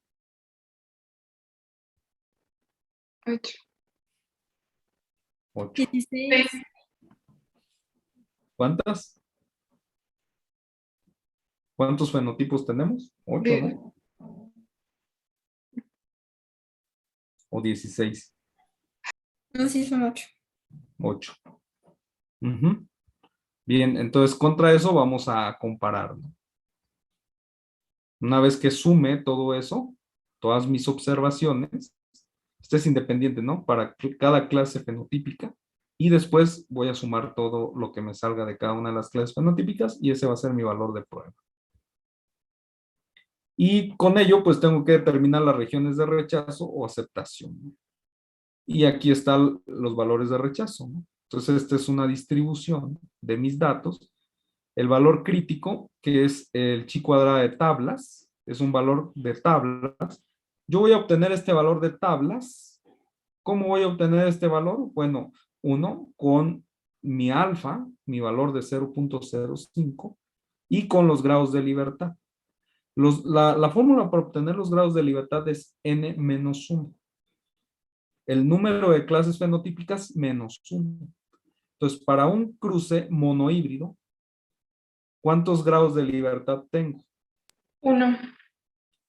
8, 8. 16. ¿Cuántas? ¿Cuántos fenotipos tenemos? 8, ¿no? O 16. No, sí son 8. 8. Bien, entonces contra eso vamos a comparar, ¿no? Una vez que sume todo eso, todas mis observaciones, este es independiente, ¿no? Para cada clase fenotípica. Y después voy a sumar todo lo que me salga de cada una de las clases fenotípicas y ese va a ser mi valor de prueba. Y con ello, pues tengo que determinar las regiones de rechazo o aceptación, ¿no? Y aquí están los valores de rechazo, ¿no? Entonces, esta es una distribución de mis datos. El valor crítico, que es el chi cuadrada de tablas, es un valor de tablas. Yo voy a obtener este valor de tablas. ¿Cómo voy a obtener este valor? Bueno, uno, con mi alfa, mi valor de 0.05, y con los grados de libertad. La fórmula para obtener los grados de libertad es n-1. El número de clases fenotípicas menos 1. Entonces, para un cruce monohíbrido, ¿cuántos grados de libertad tengo? 1,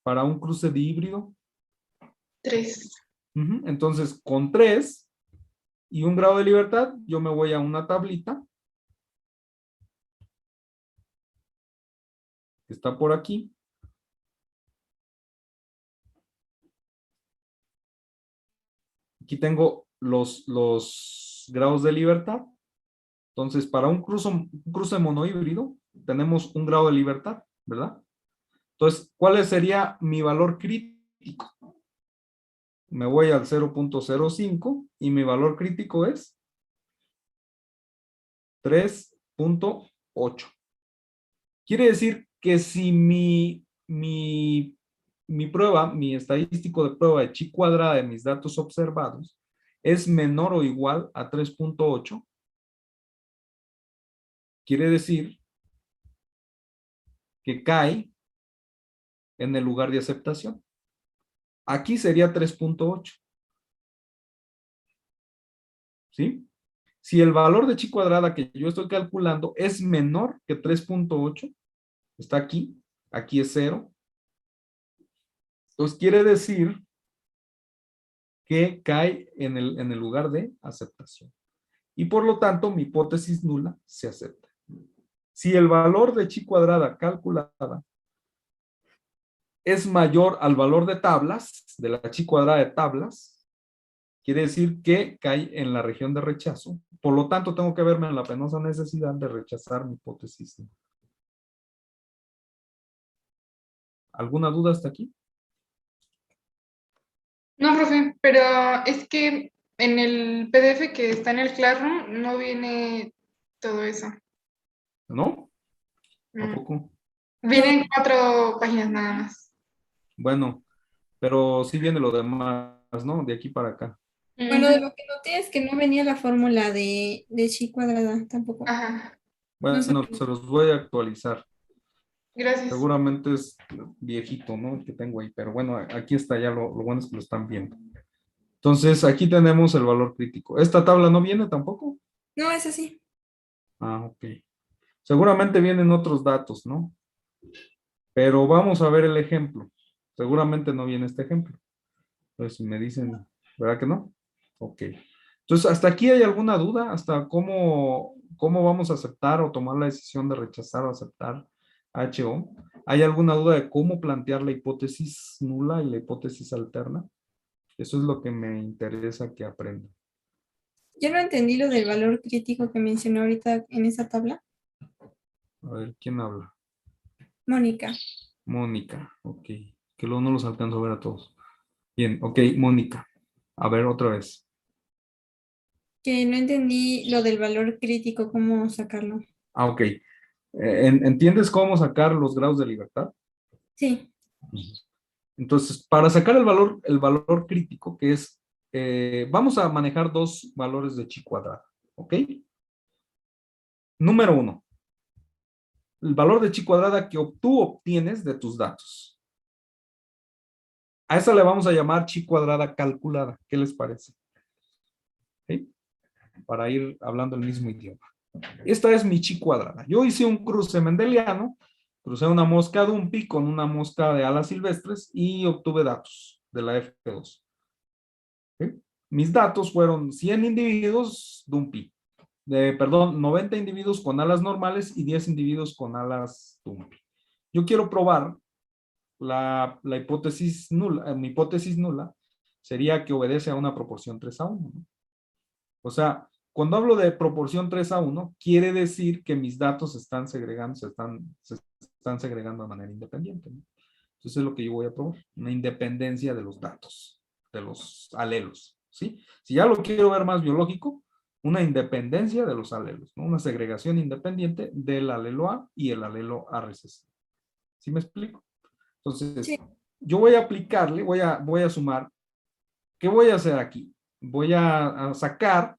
Para un cruce dihíbrido, 3. entonces con 3 y un grado de libertad, yo me voy a una tablita que está por aquí. Aquí tengo los grados de libertad. Entonces, para un cruce monohíbrido, tenemos un grado de libertad, ¿verdad? Entonces, ¿cuál sería mi valor crítico? Me voy al 0.05 y mi valor crítico es 3.8. Quiere decir que si mi prueba, mi estadístico de prueba de chi cuadrada de mis datos observados es menor o igual a 3.8, quiere decir que cae en el lugar de aceptación. Aquí sería 3.8. ¿Sí? Si el valor de chi cuadrada que yo estoy calculando es menor que 3.8, está aquí, aquí es 0. Entonces quiere decir que cae en el lugar de aceptación. Y por lo tanto, mi hipótesis nula se acepta. Si el valor de chi cuadrada calculada es mayor al valor de tablas, de la chi cuadrada de tablas, quiere decir que cae en la región de rechazo. Por lo tanto, tengo que verme en la penosa necesidad de rechazar mi hipótesis. ¿Alguna duda hasta aquí? No, profe, pero es que en el PDF que está en el Classroom no viene todo eso. ¿No? Mm. ¿Tampoco? Vienen 4 páginas nada más. Bueno, pero sí viene lo demás, ¿no? De aquí para acá. Bueno, de lo que noté es que no venía la fórmula de chi cuadrada tampoco. Ajá, No sé. Bueno, se los voy a actualizar. gracias. Seguramente es viejito, ¿no? El que tengo ahí, pero bueno, aquí está ya, lo bueno es que lo están viendo. Entonces, aquí tenemos el valor crítico. ¿Esta tabla no viene tampoco? No, es así. Ah, ok. Seguramente vienen otros datos, ¿no? Pero vamos a ver el ejemplo. Seguramente no viene este ejemplo. Entonces, si me dicen, ¿verdad que no? Ok. Entonces, ¿hasta aquí hay alguna duda? ¿Hasta cómo vamos a aceptar o tomar la decisión de rechazar o aceptar HO? ¿Hay alguna duda de cómo plantear la hipótesis nula y la hipótesis alterna? Eso es lo que me interesa que aprendan. Yo no entendí lo del valor crítico que mencionó ahorita en esa tabla. A ver, ¿quién habla? Mónica. Mónica, ok. Que luego no los alcanzo a ver a todos. Bien, ok, Mónica. A ver, otra vez. Que no entendí lo del valor crítico, cómo sacarlo. Ah, ok. ¿Entiendes cómo sacar los grados de libertad? Sí. Entonces, para sacar el valor crítico, que es, vamos a manejar dos valores de chi cuadrada, ¿ok? Número 1, el valor de chi cuadrada que tú obtienes de tus datos. A esa le vamos a llamar chi cuadrada calculada. ¿Qué les parece? ¿Sí? Para ir hablando el mismo idioma. Esta es mi chi cuadrada. Yo hice un cruce mendeliano, crucé una mosca Dumpy con una mosca de alas silvestres y obtuve datos de la F2. ¿Sí? Mis datos fueron 100 individuos Dumpy. Perdón, 90 individuos con alas normales y 10 individuos con alas Dumpy. Yo quiero probar la hipótesis nula. Mi hipótesis nula sería que obedece a una proporción 3:1, ¿no? O sea, cuando hablo de proporción 3:1, quiere decir que mis datos se están segregando de manera independiente, ¿no? Entonces es lo que yo voy a probar, una independencia de los datos, de los alelos, ¿sí? Si ya lo quiero ver más biológico, una independencia de los alelos, ¿no? Una segregación independiente del alelo A y el alelo A recesivo. ¿Sí me explico? Entonces, Sí. yo voy a aplicarle, voy a sumar. ¿Qué voy a hacer aquí? Voy a sacar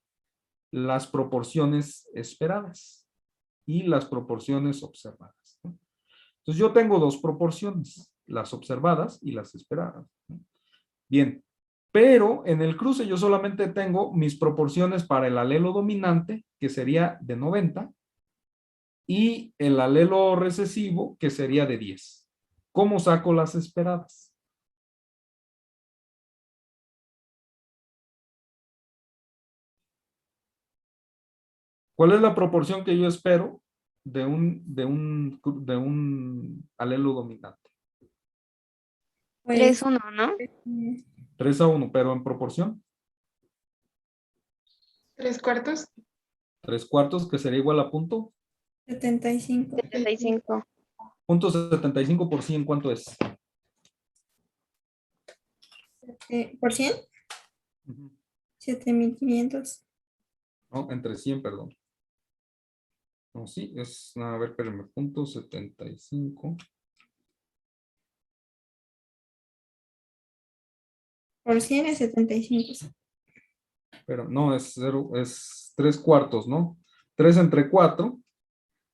las proporciones esperadas y las proporciones observadas, ¿no? Entonces yo tengo dos proporciones, las observadas y las esperadas, ¿no? Bien, Pero en el cruce yo solamente tengo mis proporciones para el alelo dominante, que sería de 90, y el alelo recesivo, que sería de 10. ¿Cómo saco las esperadas? ¿Cuál es la proporción que yo espero de un alelo dominante? Pues 3-1, ¿no? 3-1, pero en proporción. 3/4. 3/4, que sería igual a punto. 75. 75. Punto 75 por 100, ¿cuánto es? ¿Por 100? Ujú. 7500. No, entre 100, perdón. No, sí, es, no, a ver, espérenme, punto 75. Por 100 es 75. Pero no, es 0, es 3/4, ¿no? 3 entre 4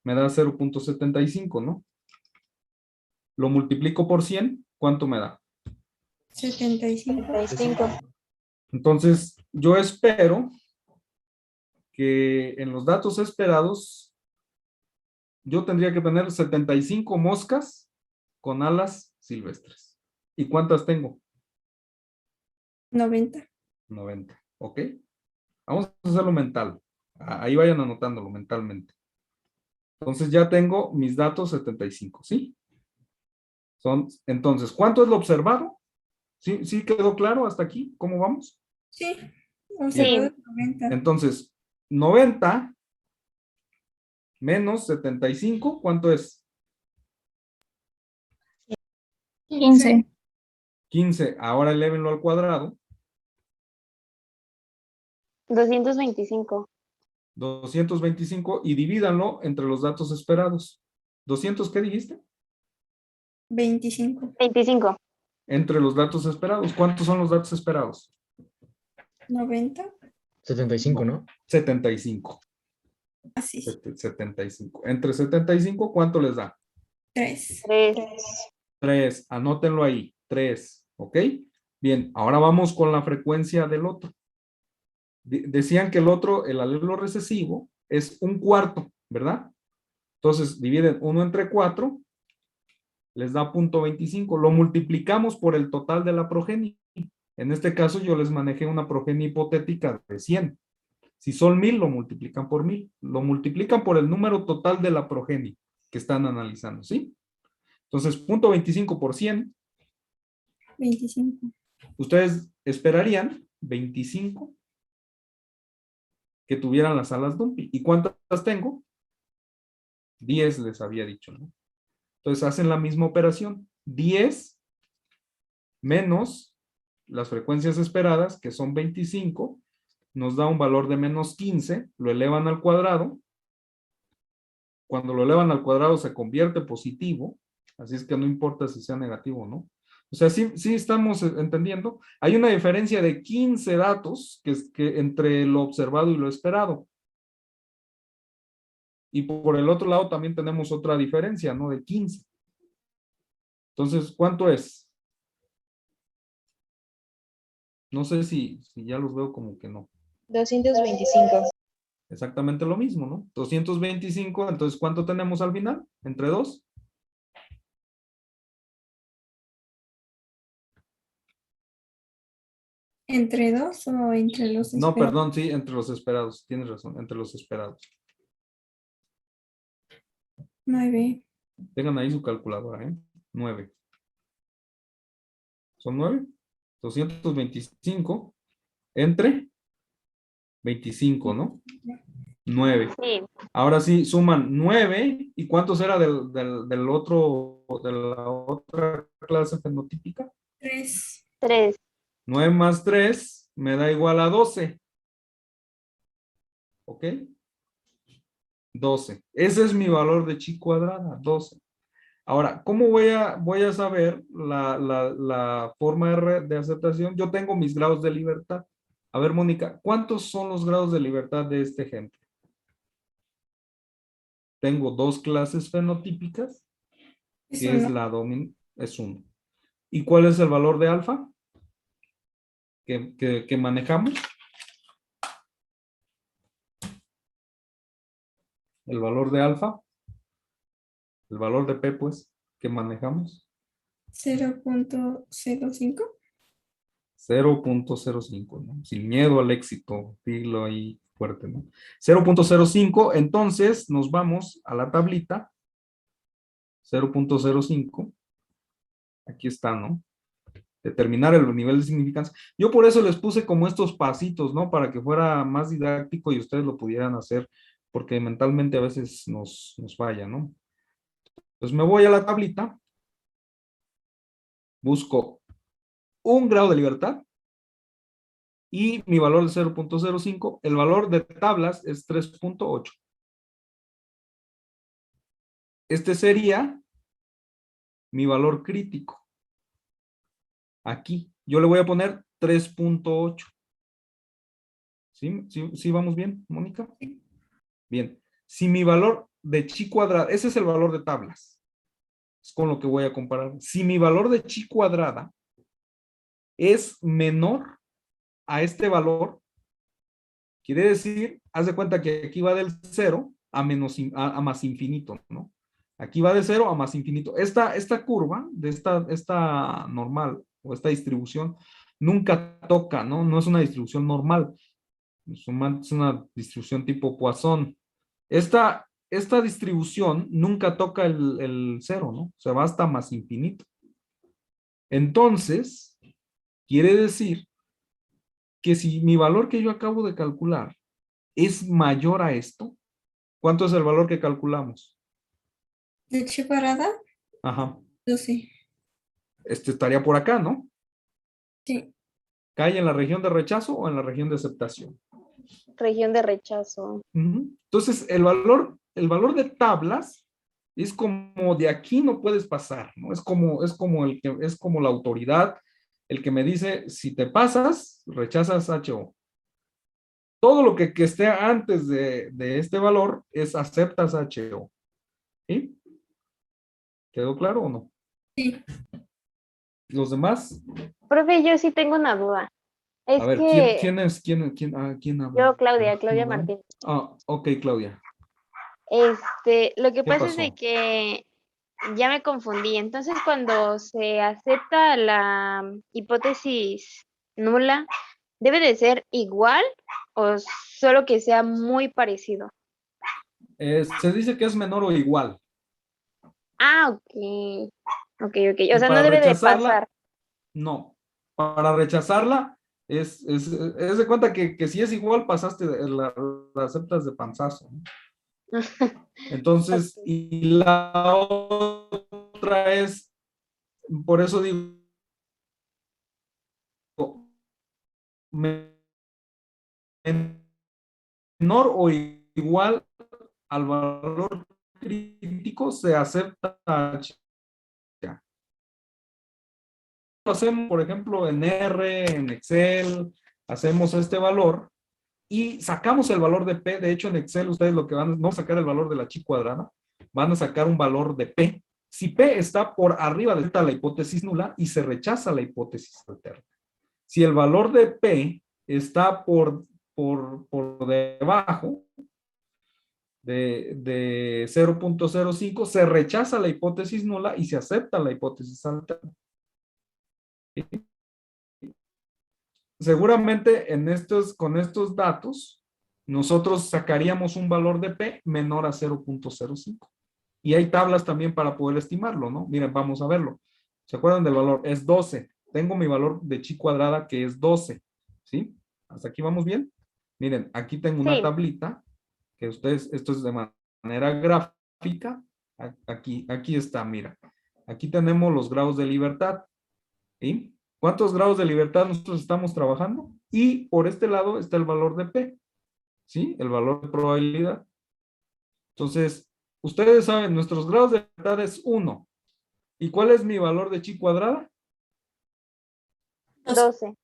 me da 0.75, ¿no? Lo multiplico por 100, ¿cuánto me da? 75. 75. Entonces, yo espero que en los datos esperados, yo tendría que tener 75 moscas con alas silvestres. ¿Y cuántas tengo? 90. 90, ¿ok? Vamos a hacerlo mental. Ahí vayan anotándolo mentalmente. Entonces ya tengo mis datos 75, ¿sí? Entonces, ¿cuánto es lo observado? ¿Sí quedó claro hasta aquí? ¿Cómo vamos? Sí. Observado 90. Entonces, 90 menos 75, ¿cuánto es? 15. 15. Ahora elévenlo al cuadrado. 225. 225 y divídanlo entre los datos esperados. ¿200 qué dijiste? 25. 25. Entre los datos esperados. ¿Cuántos son los datos esperados? 90. 75, ¿no? 75. Así. 75. Entre 75, ¿cuánto les da? 3. 3. 3. Anótenlo ahí. 3. ¿Ok? Bien, ahora vamos con la frecuencia del otro. Decían que el otro, el alelo recesivo, es 1/4, ¿verdad? Entonces, dividen 1 entre 4, les da 0.25. Lo multiplicamos por el total de la progenie. En este caso, yo les manejé una progenie hipotética de 100. Si son 1000, lo multiplican por 1000. Lo multiplican por el número total de la progenie que están analizando, ¿sí? Entonces, 0.25 por 100. 25. Ustedes esperarían 25 que tuvieran las alas dumpy. ¿Y cuántas tengo? 10 les había dicho, ¿no? Entonces hacen la misma operación. 10 menos las frecuencias esperadas, que son 25, nos da un valor de menos 15, lo elevan al cuadrado. Cuando lo elevan al cuadrado se convierte positivo, así es que no importa si sea negativo o no. O sea, sí estamos entendiendo. Hay una diferencia de 15 datos que entre lo observado y lo esperado. Y por el otro lado también tenemos otra diferencia, ¿no? De 15. Entonces, ¿cuánto es? No sé si ya los veo como que no. 225. Exactamente lo mismo, ¿no? 225, entonces, ¿cuánto tenemos al final? ¿Entre 2? ¿Entre 2 o entre los No, esperados? perdón, sí, entre los esperados. Tienes razón, entre los esperados. 9. Tengan ahí su calculadora, ¿eh? 9. ¿Son 9? 225 entre 25, ¿no? 9. Sí. Ahora sí, suman 9. ¿Y cuántos era del otro, de la otra clase fenotípica? 3. 3. 9 más 3 me da igual a 12. ¿Ok? 12. Ese es mi valor de chi cuadrada, 12. Ahora, ¿cómo voy a saber la forma de aceptación? Yo tengo mis grados de libertad. A ver, Mónica, ¿cuántos son los grados de libertad de este ejemplo? Tengo 2 clases fenotípicas, que es la es 1. ¿Y cuál es el valor de alfa? que manejamos. El valor de alfa. El valor de P, pues, que manejamos. 0.05. 0.05, ¿no? Sin miedo al éxito, dilo ahí fuerte, ¿no? 0.05, entonces nos vamos a la tablita. 0.05. Aquí está, ¿no? Determinar el nivel de significancia. Yo por eso les puse como estos pasitos, ¿no? Para que fuera más didáctico y ustedes lo pudieran hacer, porque mentalmente a veces nos falla, ¿no? Entonces me voy a la tablita, busco un grado de libertad y mi valor es 0.05. El valor de tablas es 3.8. Este sería mi valor crítico. Aquí yo le voy a poner 3.8. ¿Sí vamos bien, Mónica? Bien. Si mi valor de chi cuadrada, ese es el valor de tablas. Es con lo que voy a comparar. Si mi valor de chi cuadrada es menor a este valor, quiere decir, haz de cuenta que aquí va del 0 a más infinito, ¿no? Aquí va de 0 a más infinito. Esta curva de esta normal o esta distribución nunca toca, ¿no? No es una distribución normal. Es una distribución tipo Poisson. Esta distribución nunca toca el 0, ¿no? Se va hasta más infinito. Entonces, quiere decir que si mi valor que yo acabo de calcular es mayor a esto, ¿cuánto es el valor que calculamos? ¿De chi cuadrada? Ajá. 12. Este estaría por acá, ¿no? Sí. ¿Cae en la región de rechazo o en la región de aceptación? Región de rechazo. Entonces, el valor de tablas es como de aquí no puedes pasar, ¿no? Es como la autoridad, el que me dice, si te pasas, rechazas HO. Todo lo que esté antes de este valor es aceptas HO. ¿Sí? ¿Quedó claro o no? Sí. ¿Los demás? Profe, yo sí tengo una duda. Es A ver, que ¿quién habla? yo, Claudia ¿No, Martínez. ok, Claudia. Lo que ¿Qué pasa es de pasó? que ya me confundí. Entonces, cuando se acepta la hipótesis nula, ¿debe de ser igual o solo que sea muy parecido? Se dice que es menor o igual. Ah, ok. Ok. O Y sea, no para debe de pasar. rechazarla, no. Para rechazarla, es de cuenta que si es igual, pasaste, la aceptas de panzazo, ¿no? Entonces, Ok. y la otra es, por eso digo, menor o igual al valor crítico se acepta. Lo hacemos, por ejemplo, en R, en Excel, hacemos este valor y sacamos el valor de P. De hecho, en Excel ustedes lo que van a no sacar el valor de la chi cuadrada, van a sacar un valor de P. Si P está por arriba de la hipótesis nula y se rechaza la hipótesis alterna. Si el valor de P está por debajo de 0.05, se rechaza la hipótesis nula y se acepta la hipótesis alterna. Seguramente con estos datos, nosotros sacaríamos un valor de P menor a 0.05. Y hay tablas también para poder estimarlo, ¿no? Miren, vamos a verlo. ¿Se acuerdan del valor? Es 12. Tengo mi valor de chi cuadrada que es 12. ¿Sí? ¿Hasta aquí vamos bien? Miren, aquí tengo una Sí. tablita que ustedes, esto es de manera gráfica. Aquí está, mira. Aquí tenemos los grados de libertad. ¿Sí? ¿Cuántos grados de libertad nosotros estamos trabajando? Y por este lado está el valor de P. ¿Sí? El valor de probabilidad. Entonces, ustedes saben, nuestros grados de libertad es 1. ¿Y cuál es mi valor de chi cuadrada? 12.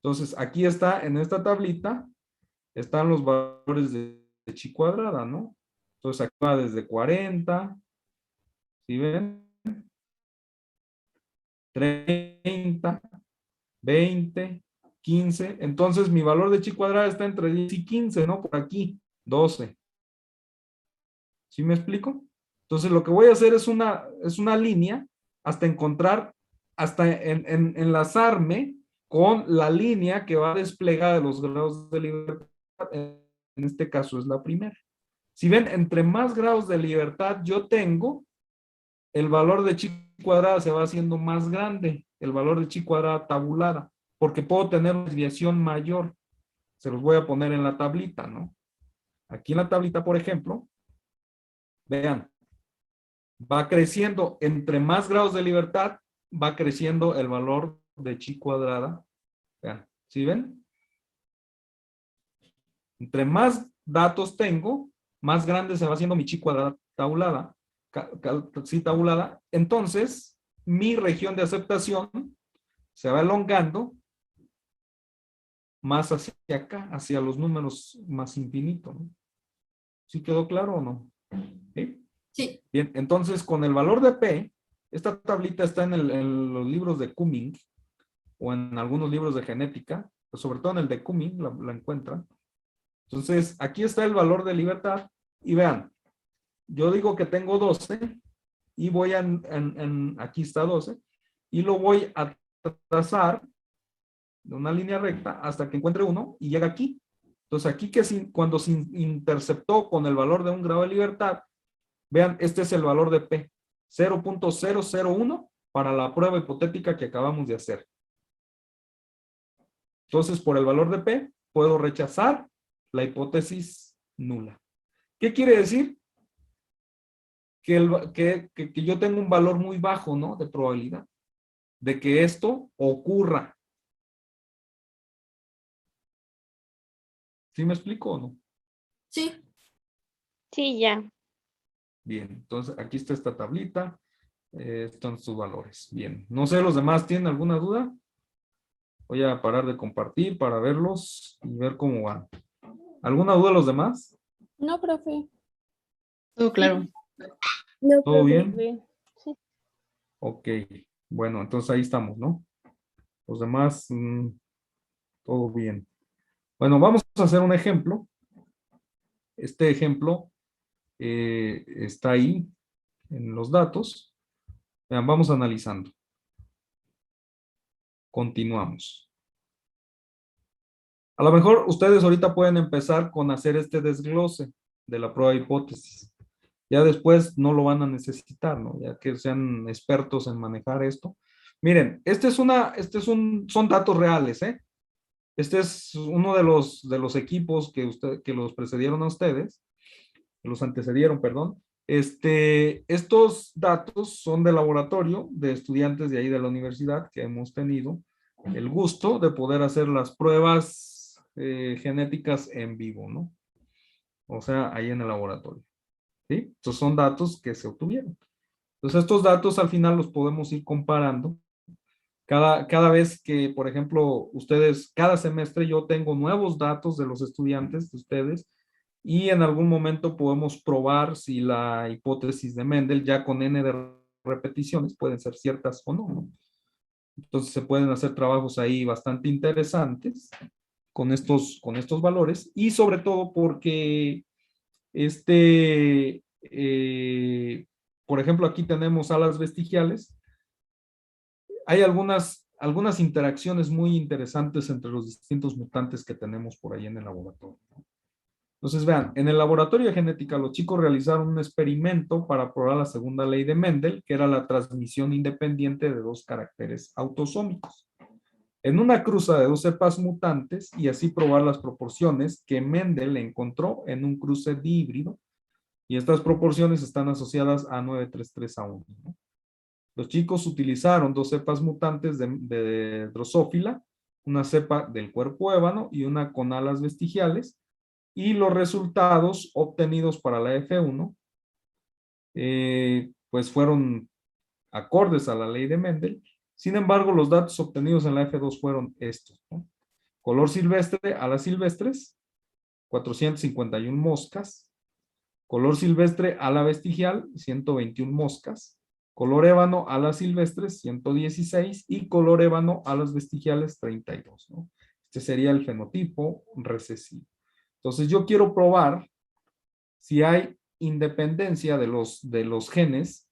Entonces, aquí está, en esta tablita, están los valores de chi cuadrada, ¿no? Entonces, aquí va desde 40, ¿sí ven? 30, 20, 15. Entonces mi valor de chi cuadrada está entre 10 y 15, ¿no? Por aquí, 12. ¿Sí me explico? Entonces lo que voy a hacer es una línea hasta encontrar, hasta enlazarme con la línea que va desplegada de los grados de libertad. En este caso es la primera. Si ven, entre más grados de libertad yo tengo, el valor de chi cuadrada se va haciendo más grande, el valor de chi cuadrada tabulada, porque puedo tener una desviación mayor. Se los voy a poner en la tablita, ¿no? Aquí en la tablita, por ejemplo, vean, va creciendo, entre más grados de libertad, va creciendo el valor de chi cuadrada. Vean, ¿sí ven? Entre más datos tengo, más grande se va haciendo mi chi cuadrada tabulada. Sí, tabulada. Entonces, mi región de aceptación se va elongando más hacia acá, hacia los números más infinitos, ¿no? ¿Sí quedó claro o no? ¿Sí? Sí. Bien, entonces con el valor de P, esta tablita está en los libros de Cumming o en algunos libros de genética, sobre todo en el de Cumming la encuentran. Entonces, aquí está el valor de libertad y vean, yo digo que tengo 12 y voy aquí está 12 y lo voy a trazar de una línea recta hasta que encuentre 1 y llega aquí. Entonces aquí cuando se interceptó con el valor de un grado de libertad, vean, este es el valor de P, 0.001 para la prueba hipotética que acabamos de hacer. Entonces por el valor de P puedo rechazar la hipótesis nula. ¿Qué quiere decir? Que yo tengo un valor muy bajo, ¿no? De probabilidad de que esto ocurra. ¿Sí me explico o no? Sí. Sí, ya. Bien, entonces aquí está esta tablita. Están sus valores. Bien, no sé, ¿los demás tienen alguna duda? Voy a parar de compartir para verlos y ver cómo van. ¿Alguna duda los demás? No, profe. Todo claro. No, ¿Todo profe. bien? Ok, bueno, entonces ahí estamos, ¿no? Los demás, todo bien. Bueno, vamos a hacer un ejemplo. Este ejemplo está ahí en los datos. Vean, vamos analizando. Continuamos. A lo mejor ustedes ahorita pueden empezar con hacer este desglose de la prueba de hipótesis. Ya después no lo van a necesitar, ¿no? Ya que sean expertos en manejar esto. Miren, son datos reales, ¿eh? Este es uno de los equipos que los precedieron a ustedes, que los antecedieron, perdón. Estos datos son de laboratorio de estudiantes de ahí de la universidad que hemos tenido el gusto de poder hacer las pruebas genéticas en vivo, ¿no? O sea, ahí en el laboratorio. ¿Sí? Estos son datos que se obtuvieron. Entonces, estos datos al final los podemos ir comparando. Cada vez que, por ejemplo, cada semestre yo tengo nuevos datos de los estudiantes de ustedes y en algún momento podemos probar si la hipótesis de Mendel ya con n de repeticiones pueden ser ciertas o no, ¿no? Entonces se pueden hacer trabajos ahí bastante interesantes con estos valores y sobre todo porque por ejemplo, aquí tenemos alas vestigiales. Hay algunas interacciones muy interesantes entre los distintos mutantes que tenemos por ahí en el laboratorio. Entonces, vean, en el laboratorio de genética, los chicos realizaron un experimento para probar la segunda ley de Mendel, que era la transmisión independiente de dos caracteres autosómicos. En una cruza de dos cepas mutantes y así probar las proporciones que Mendel encontró en un cruce dihíbrido. Y estas proporciones están asociadas a 933 a 1, ¿no? Los chicos utilizaron dos cepas mutantes de Drosophila, una cepa del cuerpo ébano y una con alas vestigiales, y los resultados obtenidos para la F1 pues fueron acordes a la ley de Mendel. Sin embargo, los datos obtenidos en la F2 fueron estos, ¿no? Color silvestre, alas silvestres, 451 moscas. Color silvestre, ala vestigial, 121 moscas. Color ébano, alas silvestres, 116. Y color ébano, alas vestigiales, 32, ¿no? Este sería el fenotipo recesivo. Entonces yo quiero probar si hay independencia de los genes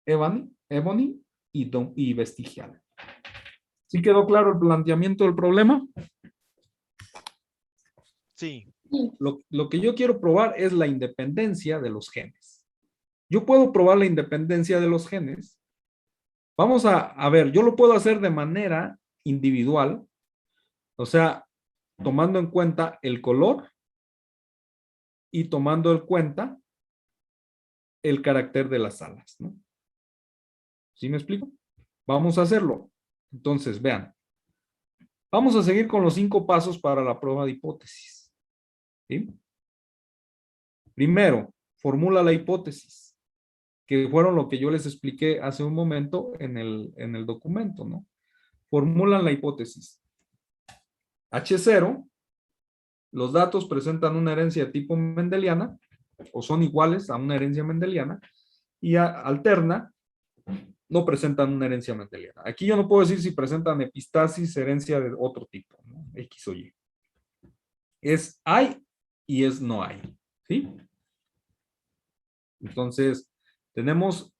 Ebony y vestigial. ¿Sí quedó claro el planteamiento del problema? Sí. Lo que yo quiero probar es la independencia de los genes. Yo puedo probar la independencia de los genes. Vamos a ver, yo lo puedo hacer de manera individual, o sea, tomando en cuenta el color y tomando en cuenta el carácter de las alas, ¿no? ¿Sí me explico? Vamos a hacerlo. Entonces, vean. Vamos a seguir con los 5 pasos para la prueba de hipótesis. ¿Sí? Primero, formula la hipótesis, que fueron lo que yo les expliqué hace un momento en el documento, ¿no? Formulan la hipótesis. H0, los datos presentan una herencia de tipo mendeliana, o son iguales a una herencia mendeliana, y alterna, no presentan una herencia mendeliana. Aquí yo no puedo decir si presentan epistasis, herencia de otro tipo, ¿no? X o Y. Es hay y es no hay, ¿sí? Entonces, tenemos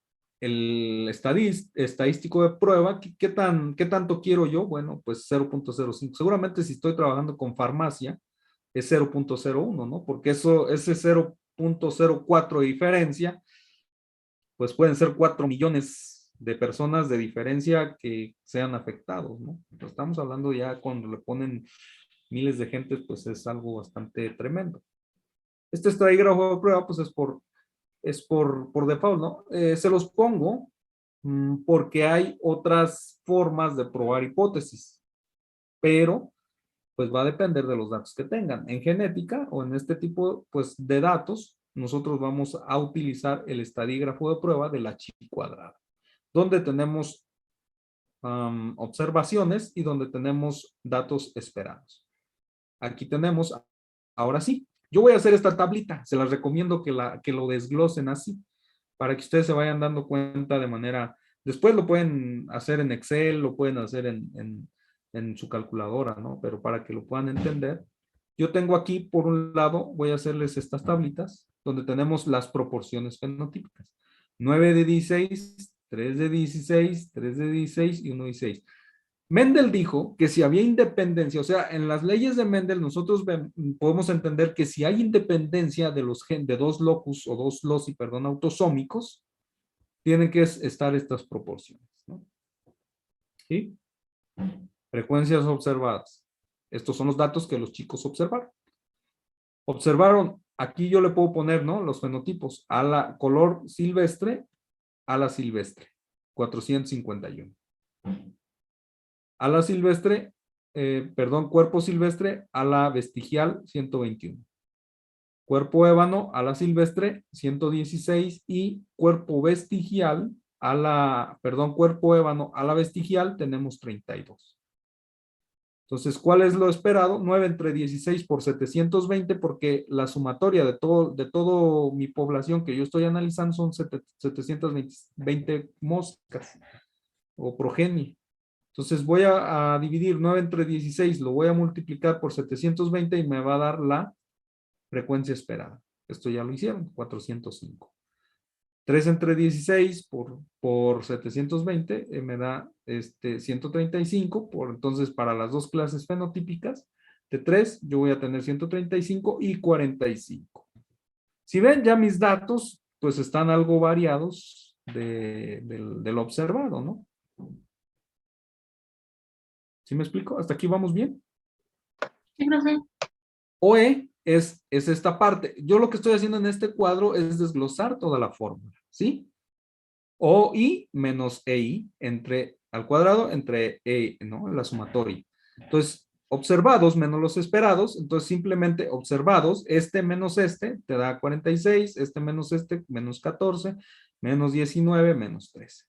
el estadístico de prueba. ¿Qué tanto quiero yo? Bueno, pues 0.05. Seguramente si estoy trabajando con farmacia, es 0.01, ¿no? Porque ese 0.04 de diferencia, pues pueden ser 4 millones de personas de diferencia que sean afectados, ¿no? Entonces, estamos hablando ya cuando le ponen miles de gentes, pues es algo bastante tremendo. Este estadígrafo de prueba, pues es por default, ¿no? Se los pongo porque hay otras formas de probar hipótesis, pero pues va a depender de los datos que tengan. En genética o en este tipo pues, de datos, nosotros vamos a utilizar el estadígrafo de prueba de la chi cuadrada, donde tenemos observaciones y donde tenemos datos esperados. Aquí tenemos, ahora sí, yo voy a hacer esta tablita, se las recomiendo que lo desglosen así, para que ustedes se vayan dando cuenta de manera, después lo pueden hacer en Excel, lo pueden hacer en su calculadora, ¿no? Pero para que lo puedan entender, yo tengo aquí, por un lado, voy a hacerles estas tablitas, donde tenemos las proporciones fenotípicas. 9 de 16, 3 de 16, 3 de 16 y 1 de 16. Mendel dijo que si había independencia, o sea, en las leyes de Mendel nosotros podemos entender que si hay independencia de de dos locus o dos loci, perdón, autosómicos, tienen que estar estas proporciones, ¿no? ¿Sí? Frecuencias observadas. Estos son los datos que los chicos observaron. Observaron, aquí yo le puedo poner, ¿no? Los fenotipos, a la color silvestre, a la silvestre, 451. A la silvestre, cuerpo silvestre, a la vestigial, 121. Cuerpo ébano, a la silvestre, 116. Y cuerpo vestigial, cuerpo ébano, a la vestigial, tenemos 32. Entonces, ¿cuál es lo esperado? 9 entre 16 por 720, porque la sumatoria de todo mi población que yo estoy analizando son 720 moscas o progenie. Entonces voy a dividir 9 entre 16, lo voy a multiplicar por 720 y me va a dar la frecuencia esperada. Esto ya lo hicieron, 405. 3 entre 16 por 720 me da 135. Entonces, para las dos clases fenotípicas de 3, yo voy a tener 135 y 45. Si ven, ya mis datos pues están algo variados de lo observado, ¿no? ¿Sí me explico? ¿Hasta aquí vamos bien? Sí, profe. OE es esta parte. Yo lo que estoy haciendo en este cuadro es desglosar toda la fórmula, ¿sí? OI menos EI al cuadrado entre E, ¿no? La sumatoria. Entonces, observados menos los esperados, entonces simplemente observados, menos te da 46, menos menos 14, menos 19, menos 13.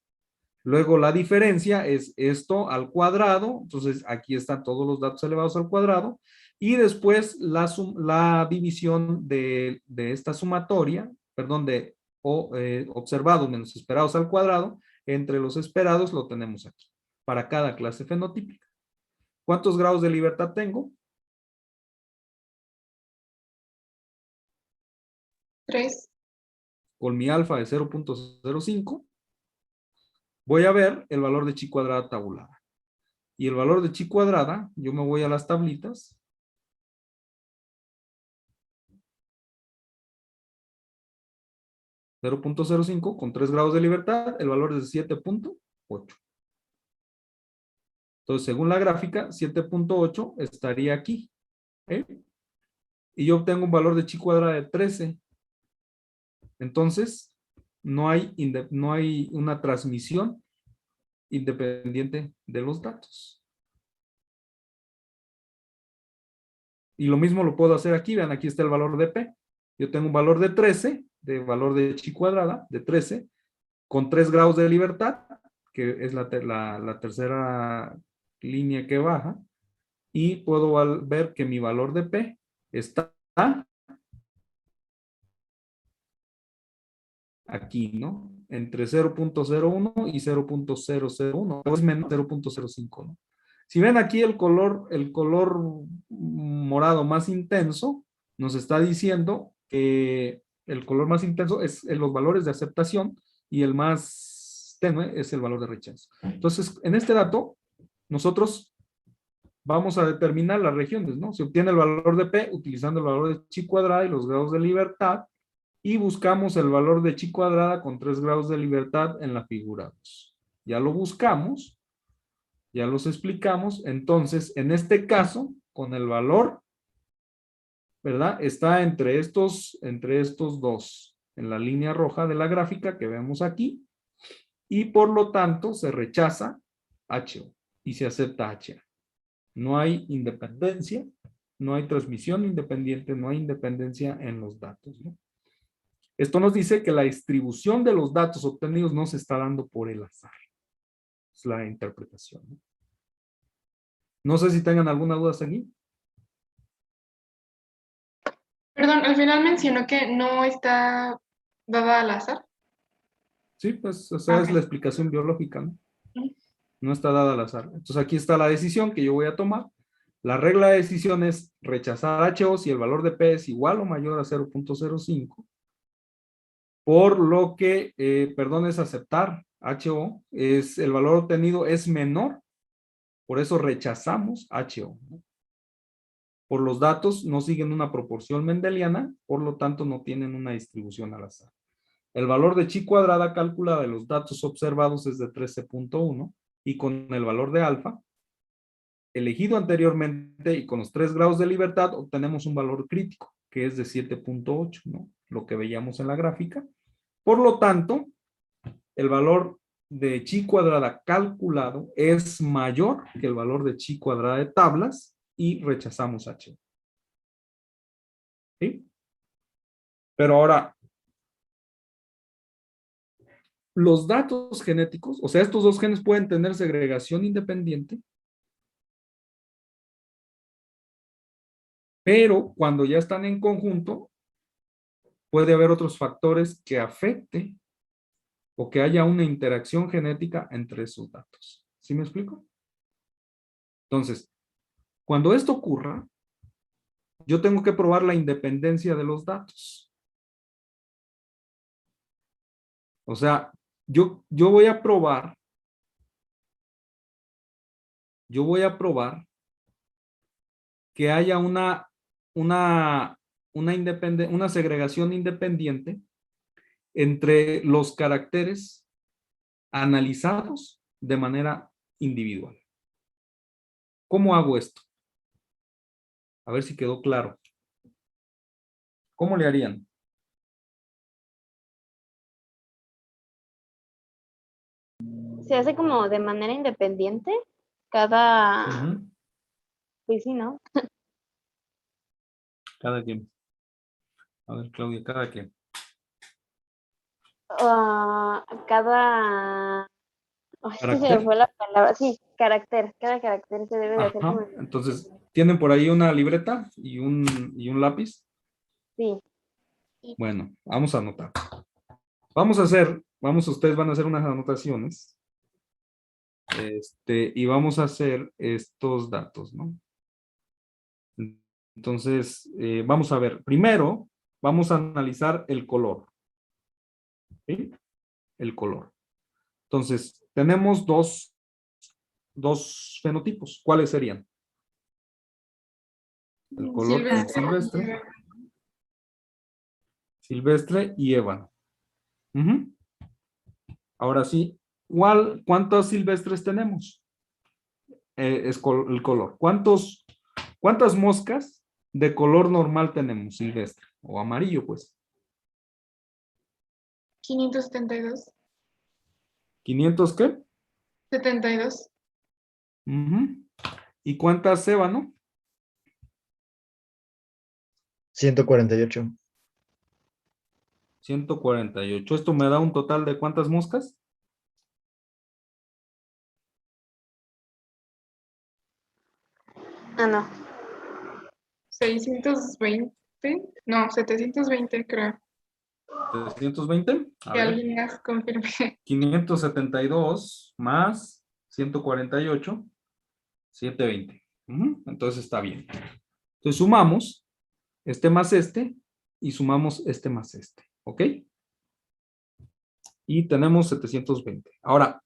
Luego la diferencia es esto al cuadrado, entonces aquí están todos los datos elevados al cuadrado, y después la división de esta sumatoria, perdón, observados menos esperados al cuadrado, entre los esperados lo tenemos aquí, para cada clase fenotípica. ¿Cuántos grados de libertad tengo? 3. Con mi alfa de 0.05, voy a ver el valor de chi cuadrada tabulada. Y el valor de chi cuadrada, yo me voy a las tablitas. .05 con 3 grados de libertad, el valor es de 7.8. Entonces, según la gráfica, 7.8 estaría aquí. ¿Eh? Y yo obtengo un valor de chi cuadrada de 13. Entonces, no hay una transmisión independiente de los datos. Y lo mismo lo puedo hacer aquí. Vean, aquí está el valor de P. Yo tengo un valor de 13, de valor de chi cuadrada, de 13, con 3 grados de libertad, que es la tercera línea que baja. Y puedo ver que mi valor de P está aquí, ¿no? Entre 0.01 y 0.001, es menos 0.05, ¿no? Si ven aquí el color morado más intenso, nos está diciendo que el color más intenso es los valores de aceptación y el más tenue es el valor de rechazo. Entonces, en este dato, nosotros vamos a determinar las regiones, ¿no? Se obtiene el valor de P utilizando el valor de chi cuadrada y los grados de libertad, y buscamos el valor de chi cuadrada con 3 grados de libertad en la figura 2. Ya lo buscamos, ya los explicamos. Entonces, en este caso, con el valor, ¿verdad? Está entre estos dos, en la línea roja de la gráfica que vemos aquí, y por lo tanto se rechaza HO y se acepta HA. No hay independencia, no hay transmisión independiente, no hay independencia en los datos, ¿no? Esto nos dice que la distribución de los datos obtenidos no se está dando por el azar. Es la interpretación, ¿no? No sé si tengan alguna duda hasta aquí. Perdón, al final mencionó que no está dada al azar. Sí, pues esa es Ok. la explicación biológica, ¿no? Mm. No está dada al azar. Entonces aquí está la decisión que yo voy a tomar. La regla de decisión es rechazar HO si el valor de P es igual o mayor a 0.05. Por lo que, perdón, es aceptar HO, el valor obtenido es menor, por eso rechazamos HO, ¿no? Por los datos no siguen una proporción mendeliana, por lo tanto no tienen una distribución al azar. El valor de chi cuadrada calculada de los datos observados es de 13.1 y con el valor de alfa, elegido anteriormente y con los 3 grados de libertad, obtenemos un valor crítico, que es de 7.8, ¿no? Lo que veíamos en la gráfica. Por lo tanto, el valor de chi cuadrada calculado es mayor que el valor de chi cuadrada de tablas y rechazamos H. ¿Sí? Pero ahora, los datos genéticos, o sea, estos dos genes pueden tener segregación independiente, pero cuando ya están en conjunto, puede haber otros factores que afecten o que haya una interacción genética entre esos datos. ¿Sí me explico? Entonces, cuando esto ocurra, yo tengo que probar la independencia de los datos. O sea, yo voy a probar que haya una segregación independiente entre los caracteres analizados de manera individual. ¿Cómo hago esto? A ver si quedó claro. ¿Cómo le harían? Se hace como de manera independiente cada, Ujú. pues sí, ¿no? Cada quien. A ver, Claudia, cada quien. Cada, ay, es que se me ¿Carácter? fue la palabra, sí, cada carácter se debe de hacer como Ajá. Entonces, ¿tienen por ahí una libreta y un lápiz? sí. Bueno, vamos a anotar. Ustedes van a hacer unas anotaciones Y vamos a hacer estos datos, ¿no? Entonces, vamos a ver. Primero, vamos a analizar el color. ¿Sí? El color. Entonces, tenemos dos fenotipos. ¿Cuáles serían? El color que es silvestre. Silvestre y ébano. Ujú. Ahora sí, ¿cuántos silvestres tenemos? El color. ¿Cuántas moscas de color normal tenemos silvestre? O amarillo, pues. 572. ¿500 qué? 72. Ujú. ¿Y cuántas ébano? 148. 148. ¿Esto me da un total de cuántas moscas? Ah, no. 620. No, 720 creo. 320. A Que ver. alguien más confirme. 572 más 148, 720. Ujú. Entonces está bien. Entonces sumamos este más este y sumamos este más este. ¿Ok? Y tenemos 720. Ahora,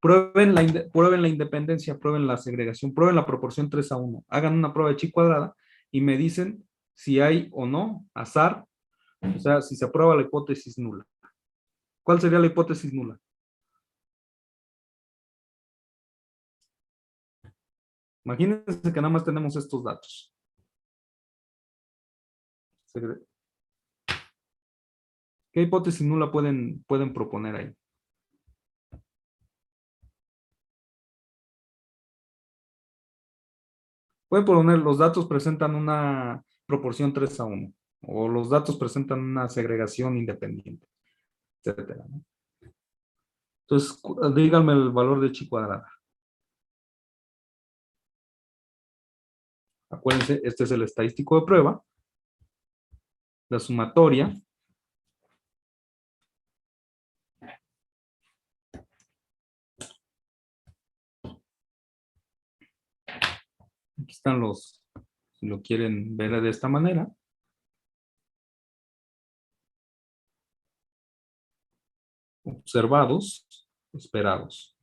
prueben la independencia, prueben la segregación, prueben la proporción 3:1. Hagan una prueba de chi cuadrada y me dicen si hay o no azar, o sea, si se aprueba la hipótesis nula. ¿Cuál sería la hipótesis nula? Imagínense que nada más tenemos estos datos. ¿Qué hipótesis nula pueden proponer ahí? Pueden poner los datos presentan una proporción 3:1 o los datos presentan una segregación independiente, etcétera, ¿no? Entonces, díganme el valor de chi cuadrada. Acuérdense, este es el estadístico de prueba, la sumatoria. Aquí están si lo quieren ver de esta manera. Observados, esperados.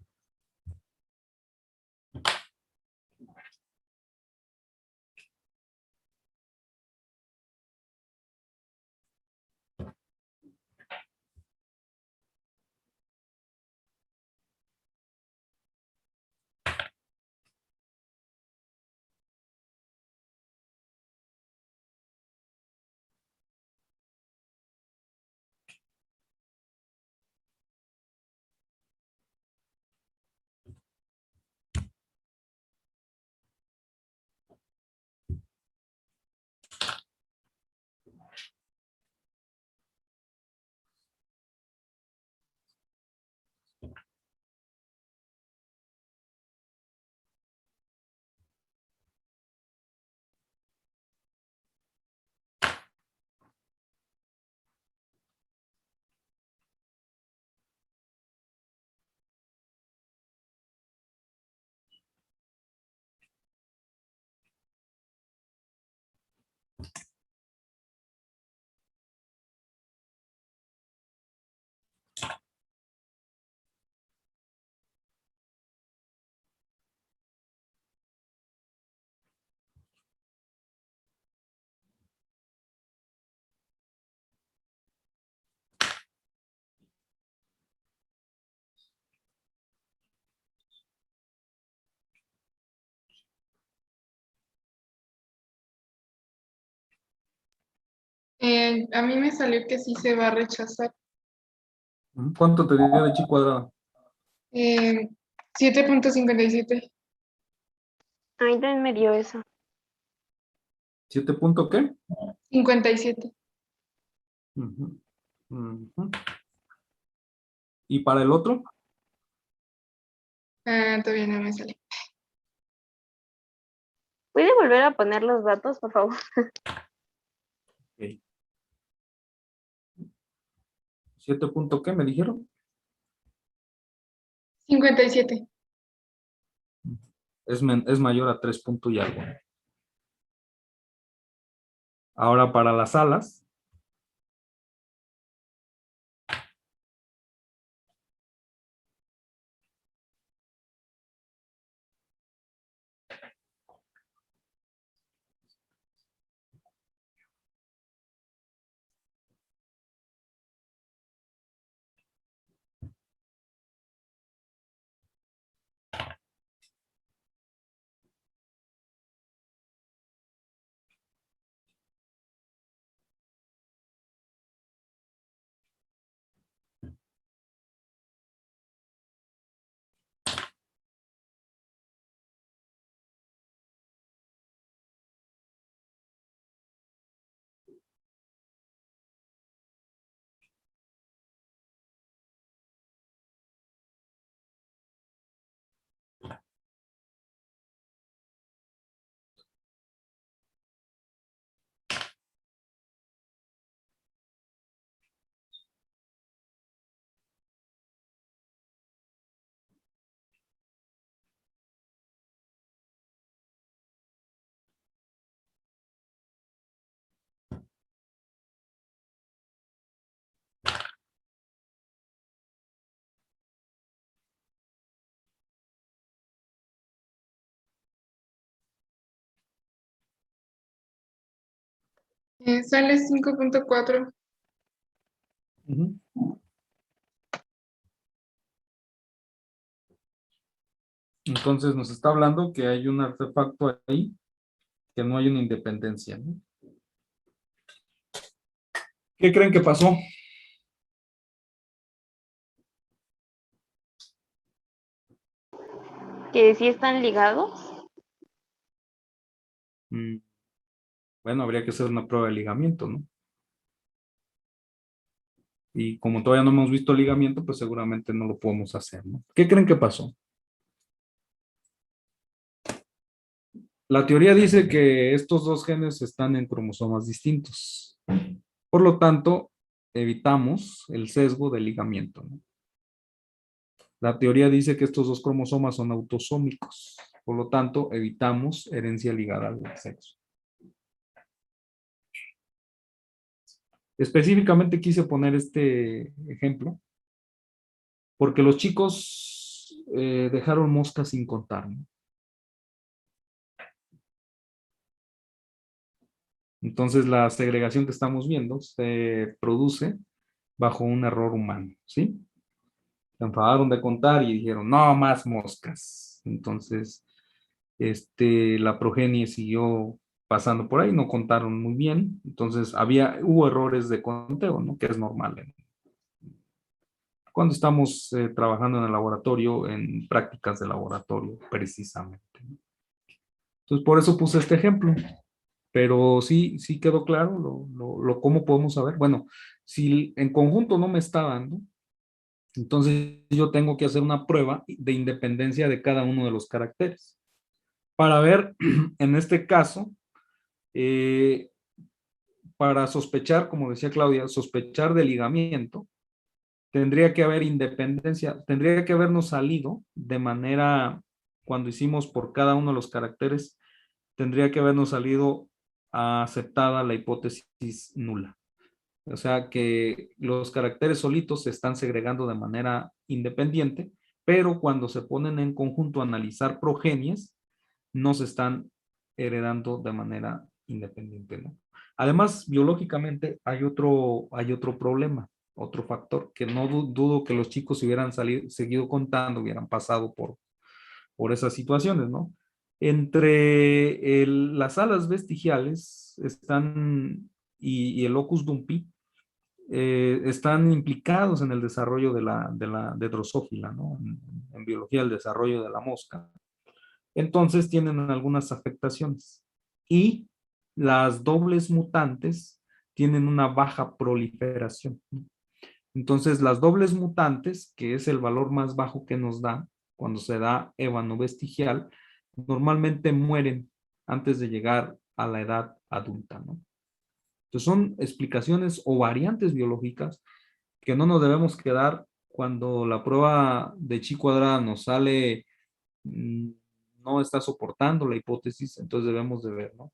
A mí me salió que sí se va a rechazar. ¿Cuánto te dio de chi cuadrada? 7.57. A mí también me dio eso. ¿7 punto qué? 57. Ujú, ujú. ¿Y para el otro? Todavía no me sale. ¿Puede volver a poner los datos, por favor? Ok. ¿7 punto qué me dijeron? 57. es mayor a 3 puntos y algo. Ahora para las alas. Sale 5.4. Ujú. Entonces nos está hablando que hay un artefacto ahí, que no hay una independencia, ¿no? ¿Qué creen que pasó? Que sí están ligados. Bueno, habría que hacer una prueba de ligamiento, ¿no? Y como todavía no hemos visto ligamiento, pues seguramente no lo podemos hacer, ¿no? ¿Qué creen que pasó? La teoría dice que estos dos genes están en cromosomas distintos. Por lo tanto, evitamos el sesgo de ligamiento, ¿no? La teoría dice que estos dos cromosomas son autosómicos. Por lo tanto, evitamos herencia ligada al sexo. Específicamente quise poner este ejemplo porque los chicos dejaron moscas sin contar, ¿no? Entonces la segregación que estamos viendo se produce bajo un error humano, ¿sí? Se enfadaron de contar y dijeron, no más moscas. Entonces, la progenie siguió pasando por ahí, no contaron muy bien. Entonces, hubo errores de conteo, ¿no? Que es normal cuando estamos trabajando en el laboratorio, en prácticas de laboratorio, precisamente, ¿no? Entonces, por eso puse este ejemplo. Pero sí quedó claro cómo podemos saber. Bueno, si en conjunto no me está dando, entonces yo tengo que hacer una prueba de independencia de cada uno de los caracteres. Para ver, en este caso, eh, para sospechar, como decía Claudia, sospechar de ligamiento, tendría que haber independencia, tendría que habernos salido de manera, cuando hicimos por cada uno de los caracteres, tendría que habernos salido aceptada la hipótesis nula. O sea que los caracteres solitos se están segregando de manera independiente, pero cuando se ponen en conjunto a analizar progenies, no se están heredando de manera independiente, ¿no? Además, biológicamente hay otro problema, otro factor, que no dudo que los chicos si hubieran seguido contando, hubieran pasado por esas situaciones, ¿no? Entre las alas vestigiales y el locus dumpi están implicados en el desarrollo de Drosófila, ¿no? En biología, el desarrollo de la mosca. Entonces tienen algunas afectaciones. Y las dobles mutantes tienen una baja proliferación, ¿no? Entonces, las dobles mutantes, que es el valor más bajo que nos da cuando se da ébano vestigial, normalmente mueren antes de llegar a la edad adulta, ¿no? Entonces, son explicaciones o variantes biológicas que no nos debemos quedar cuando la prueba de chi cuadrada nos sale no está soportando la hipótesis, entonces debemos de ver, ¿no?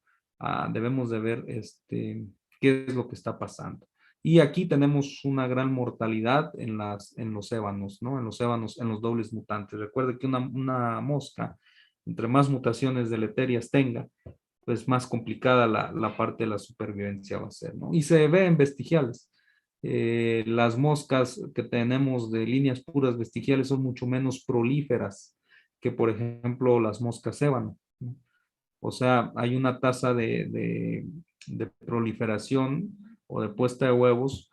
Debemos de ver qué es lo que está pasando. Y aquí tenemos una gran mortalidad en los ébanos, ¿no? En los ébanos, en los dobles mutantes. Recuerde que una mosca, entre más mutaciones deleterias tenga, pues más complicada la parte de la supervivencia va a ser, ¿no? Y se ve en vestigiales. Las moscas que tenemos de líneas puras vestigiales son mucho menos prolíferas que, por ejemplo, las moscas ébano, ¿no? O sea, hay una tasa de proliferación o de puesta de huevos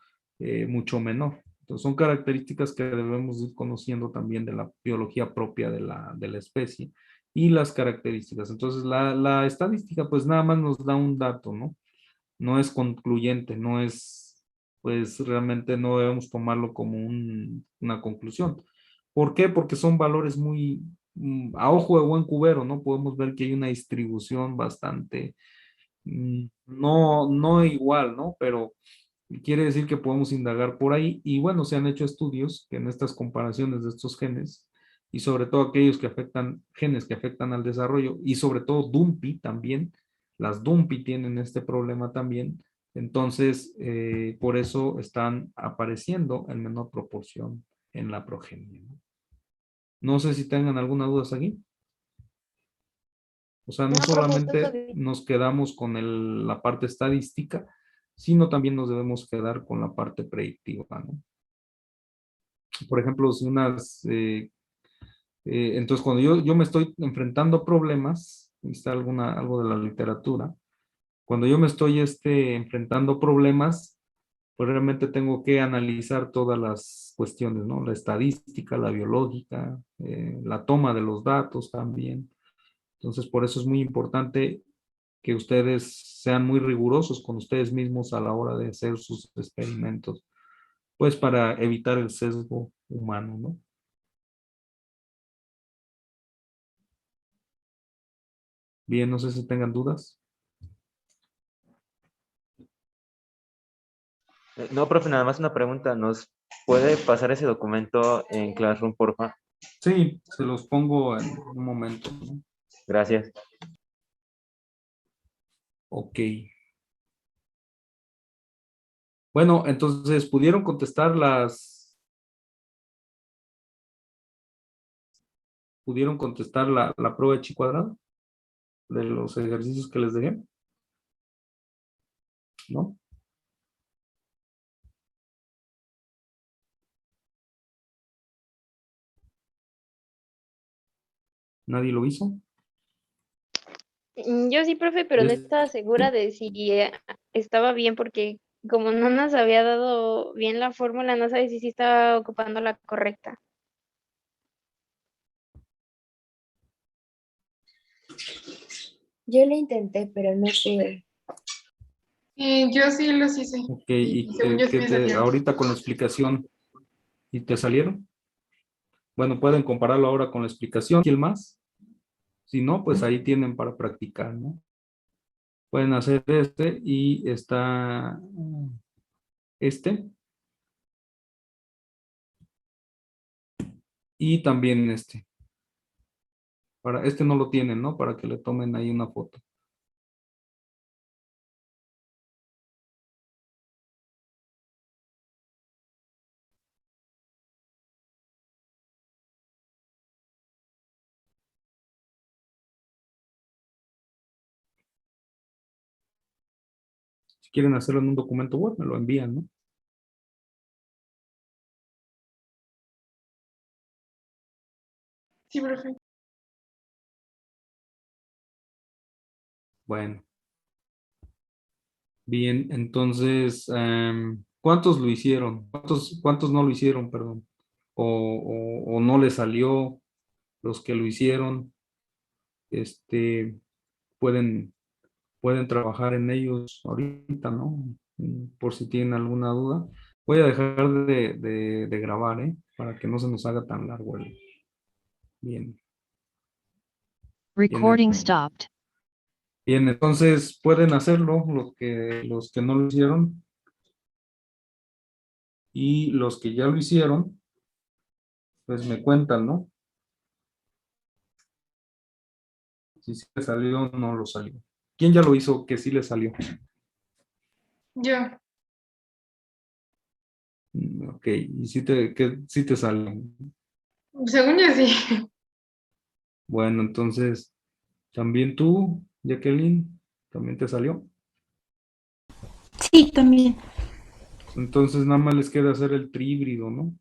mucho menor. Entonces, son características que debemos ir conociendo también de la biología propia de la especie y las características. Entonces, la estadística, pues nada más nos da un dato, ¿no? No es concluyente, no es, pues realmente no debemos tomarlo como una conclusión. ¿Por qué? Porque son valores muy, a ojo de buen cubero, ¿no? Podemos ver que hay una distribución bastante, no igual, ¿no? Pero quiere decir que podemos indagar por ahí y bueno, se han hecho estudios que en estas comparaciones de estos genes y sobre todo aquellos que afectan, genes que afectan al desarrollo y sobre todo DUMPI también, las DUMPI tienen este problema también, entonces por eso están apareciendo en menor proporción en la progenie, ¿no? No sé si tengan alguna duda aquí. O sea, no No, profe, todo solamente bien. nos quedamos con la parte estadística, sino también nos debemos quedar con la parte predictiva, ¿no? Por ejemplo, si entonces cuando yo me estoy enfrentando a problemas, está algo de la literatura, cuando yo me estoy enfrentando a problemas, pues realmente tengo que analizar todas las cuestiones, ¿no? La estadística, la biológica, la toma de los datos también. Entonces, por eso es muy importante que ustedes sean muy rigurosos con ustedes mismos a la hora de hacer sus experimentos, pues para evitar el sesgo humano, ¿no? Bien, no sé si tengan dudas. No, profe, nada más una pregunta. ¿Nos puede pasar ese documento en Classroom, porfa? Sí, se los pongo en un momento, ¿no? Gracias. Ok. Bueno, entonces, ¿pudieron contestar la prueba de chi cuadrado de los ejercicios que les dejé? ¿No? ¿Nadie lo hizo? Yo sí, profe, pero no Es- estaba segura de si estaba bien porque como no nos había dado bien la fórmula, no sabía si sí estaba ocupando la correcta. Yo lo intenté, pero no pude. Yo sí los hice. Ok, Y y según yo sí me salieron. ahorita con la explicación, ¿y te salieron? Bueno, pueden compararlo ahora con la explicación. ¿Quién más? Si no, pues ahí tienen para practicar, ¿no? Pueden hacer y está este y también este. Para este no lo tienen, ¿no? Para que le tomen ahí una foto. Si quieren hacerlo en un documento Word, me lo envían, ¿no? Sí, profe. Bueno, bien, entonces, ¿cuántos lo hicieron? ¿Cuántos no lo hicieron, perdón? O no les salió los que lo hicieron, este, pueden, pueden trabajar en ellos ahorita, ¿no? Por si tienen alguna duda. Voy a dejar de grabar, ¿eh? Para que no se nos haga tan largo bien. Recording Bien, stopped. bien, entonces pueden hacerlo los que no lo hicieron y los que ya lo hicieron, pues me cuentan, ¿no? Si sí le salió o no lo salió. ¿Quién ya lo hizo que sí le salió? Yo, Ok, y sí te salió. según yo sí. Bueno, entonces, también tú, Jacqueline, también te salió. Sí, también. Entonces nada más les queda hacer el tríbrido, ¿no?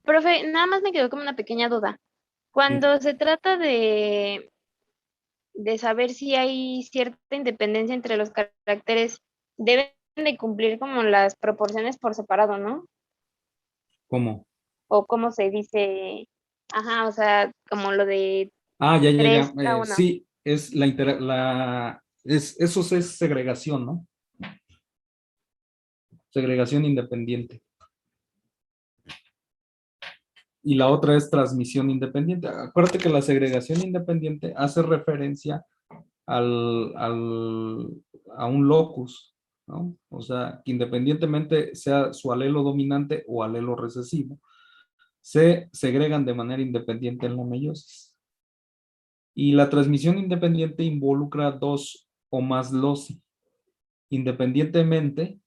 Profe, nada más me quedó como una pequeña duda. Sí. Cuando se trata de saber si hay cierta independencia entre los caracteres, deben de cumplir como las proporciones por separado, ¿no? ¿Cómo? O cómo se dice, ajá, o sea, como lo de Ah, ya, ya, ya. 3 a 1. Sí, es eso es segregación, ¿no? Segregación independiente. Y la otra es transmisión independiente. Acuérdate que la segregación independiente hace referencia a un locus, ¿no? O sea, que independientemente sea su alelo dominante o alelo recesivo, se segregan de manera independiente en la meiosis. Y la transmisión independiente involucra dos o más loci, independientemente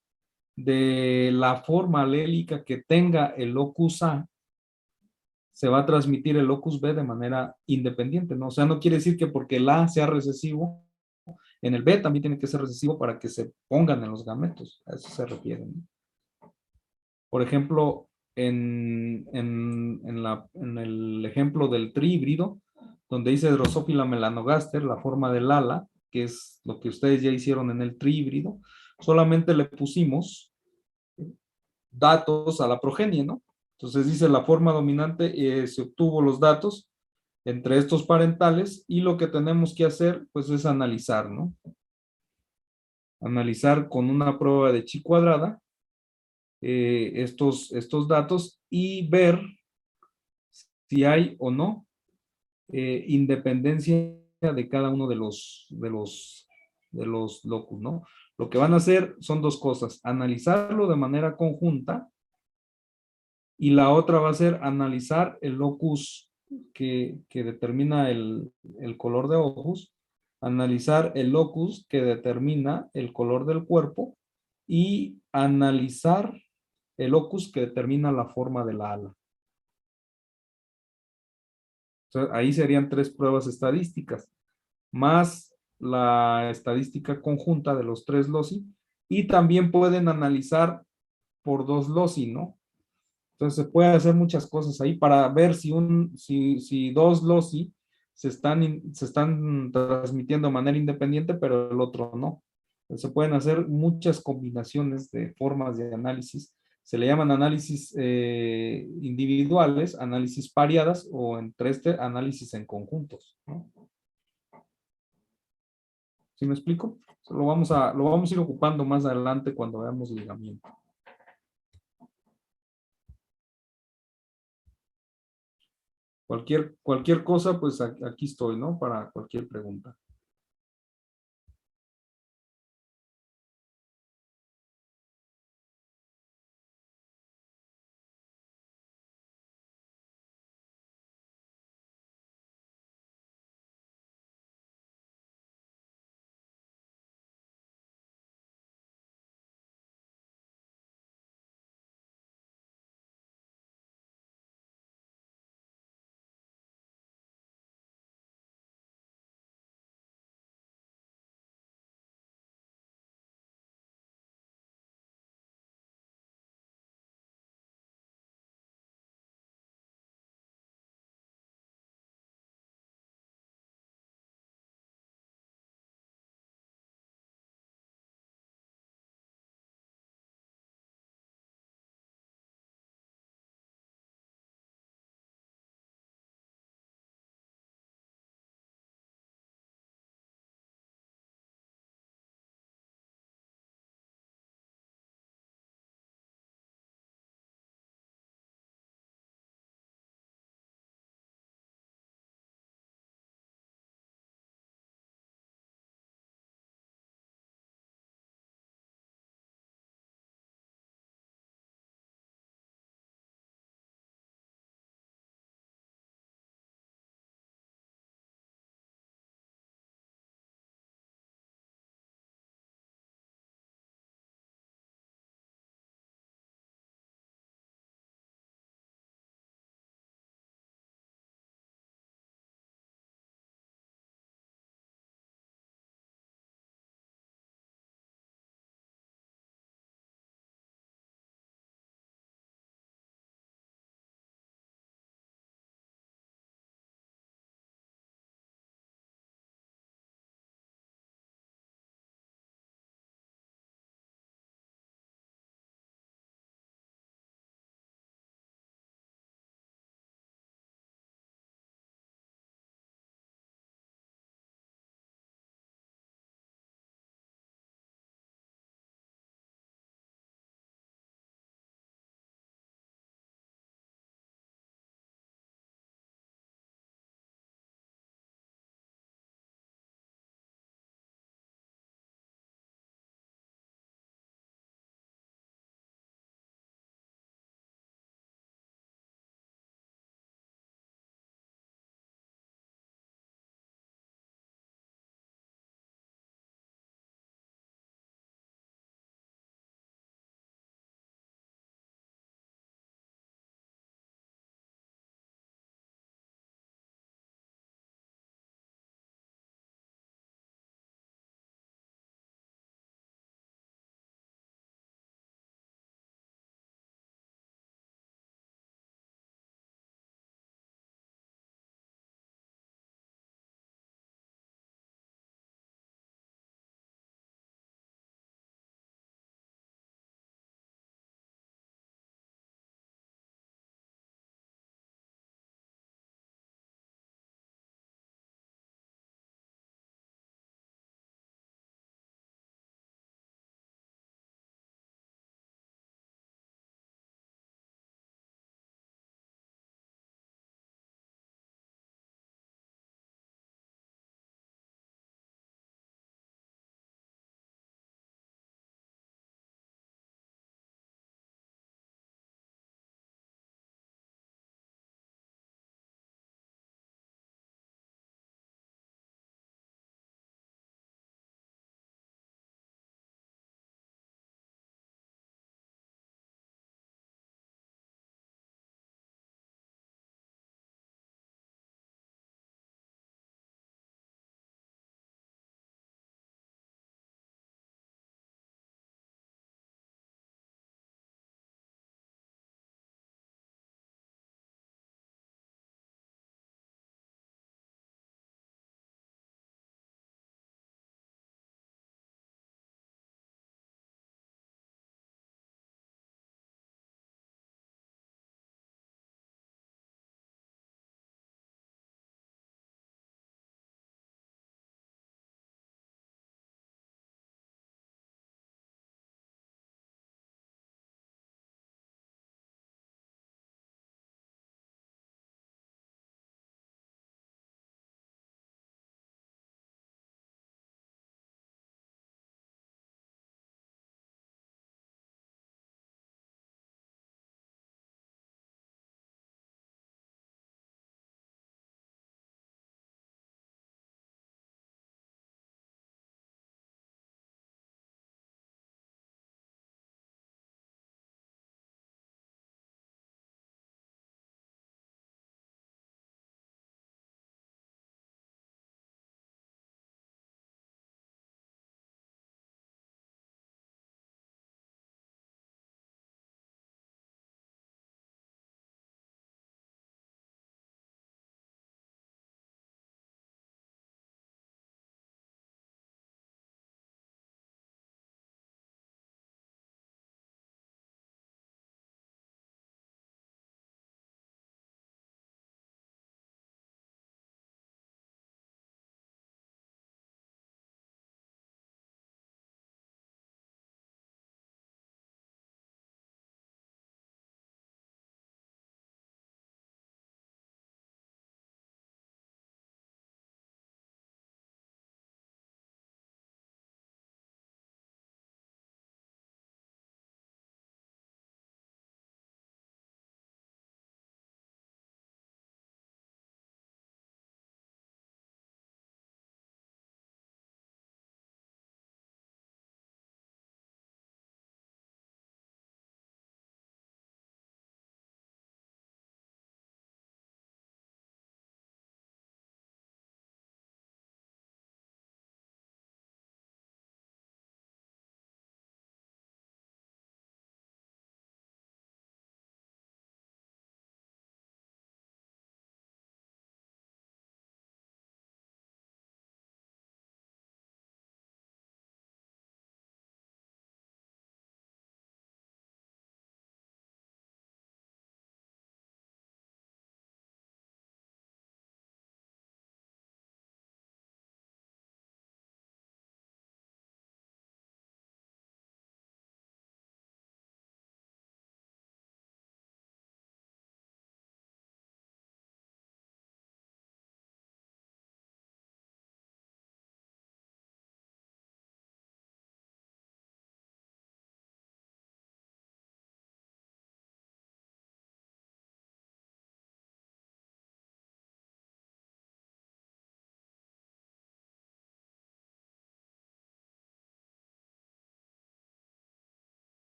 de la forma alélica que tenga el locus A, se va a transmitir el locus B de manera independiente, ¿no? O sea, no quiere decir que porque el A sea recesivo, en el B también tiene que ser recesivo para que se pongan en los gametos. A eso se refiere, ¿no? Por ejemplo, en el ejemplo del tríbrido, donde dice Drosophila melanogaster, la forma del ala, que es lo que ustedes ya hicieron en el tríbrido, solamente le pusimos datos a la progenie, ¿no? Entonces dice la forma dominante, se obtuvo los datos entre estos parentales y lo que tenemos que hacer, pues es analizar, ¿no? Analizar con una prueba de chi cuadrada estos datos y ver si hay o no independencia de cada uno de los locus, ¿no? Lo que van a hacer son dos cosas, analizarlo de manera conjunta y la otra va a ser analizar el locus que determina el color de ojos, analizar el locus que determina el color del cuerpo y analizar el locus que determina la forma de la ala. O sea, ahí serían tres pruebas estadísticas, más la estadística conjunta de los tres loci, y también pueden analizar por dos loci, ¿no? Entonces se puede hacer muchas cosas ahí para ver si dos loci se están transmitiendo de manera independiente, pero el otro no. Entonces, se pueden hacer muchas combinaciones de formas de análisis. Se le llaman análisis individuales, análisis pareadas o entre análisis en conjuntos, ¿no? ¿Sí me explico? Lo vamos a ir ocupando más adelante cuando veamos ligamiento. Cualquier cosa, pues aquí estoy, ¿no? Para cualquier pregunta.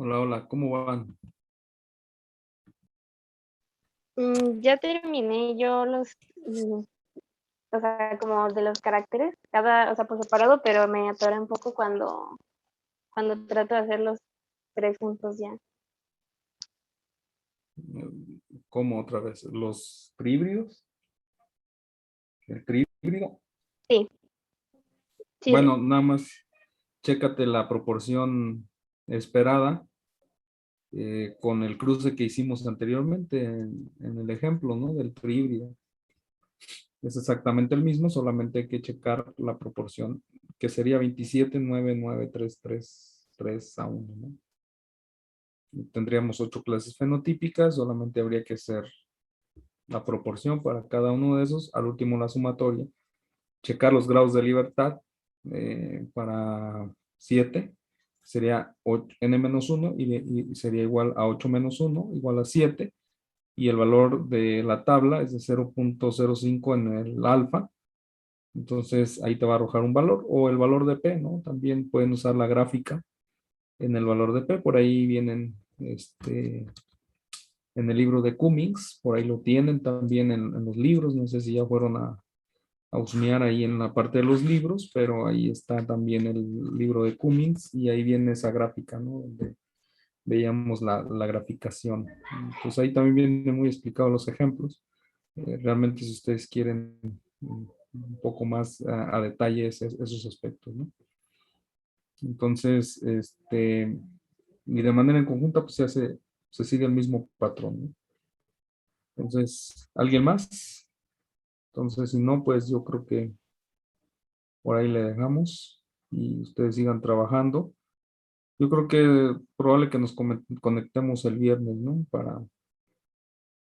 Hola, hola, ¿cómo van? Ya terminé yo o sea, como de los caracteres, o sea, por separado, pero me atoré un poco cuando trato de hacer los tres juntos ya. ¿Cómo otra vez? ¿Los tríbridos? ¿El tríbrido? Sí, sí, Bueno, nada más chécate la proporción esperada con el cruce que hicimos anteriormente en el ejemplo, ¿no? Del tríbrido. Es exactamente el mismo, solamente hay que checar la proporción, que sería 27, 9, 9, 3, 3, 3 a 1, ¿no? Y tendríamos 8 clases fenotípicas, solamente habría que hacer la proporción para cada uno de esos, al último la sumatoria, checar los grados de libertad para 7, sería n-1 y sería igual a 8 menos 1, igual a 7, y el valor de la tabla es de 0.05 en el alfa, entonces ahí te va a arrojar un valor, o el valor de P, ¿no? También pueden usar la gráfica en el valor de P, por ahí vienen en el libro de Cummings, por ahí lo tienen también en los libros, no sé si ya fueron a husmear ahí en la parte de los libros, pero ahí está también el libro de Cummings y ahí viene esa gráfica, ¿no? Donde veíamos la graficación. Pues ahí también vienen muy explicados los ejemplos. Realmente si ustedes quieren un poco más a detalle esos aspectos, ¿no? Entonces, y de manera en conjunta, pues se sigue el mismo patrón, ¿no? Entonces, ¿alguien más? Entonces, si no, pues yo creo que por ahí le dejamos y ustedes sigan trabajando. Yo creo que probable que nos conectemos el viernes, ¿no?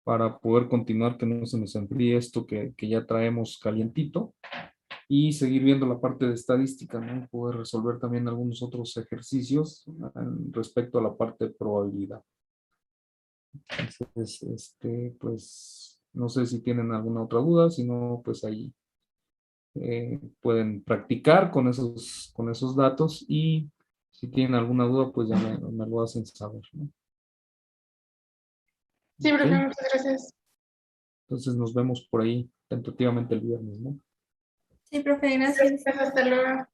Para poder continuar, que no se nos enfríe esto que ya traemos calientito y seguir viendo la parte de estadística, ¿no? Poder resolver también algunos otros ejercicios respecto a la parte de probabilidad. Entonces, pues, no sé si tienen alguna otra duda, si no, pues ahí pueden practicar con esos datos y si tienen alguna duda, pues ya me lo hacen saber, ¿no? Sí, Ok, profe, muchas gracias. entonces nos vemos por ahí tentativamente el viernes, ¿no? Sí, profe, gracias. Gracias, hasta luego.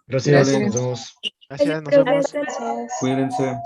Gracias, Vale, nos vemos. Gracias, nos Profe, vemos. hasta gracias. cuídense.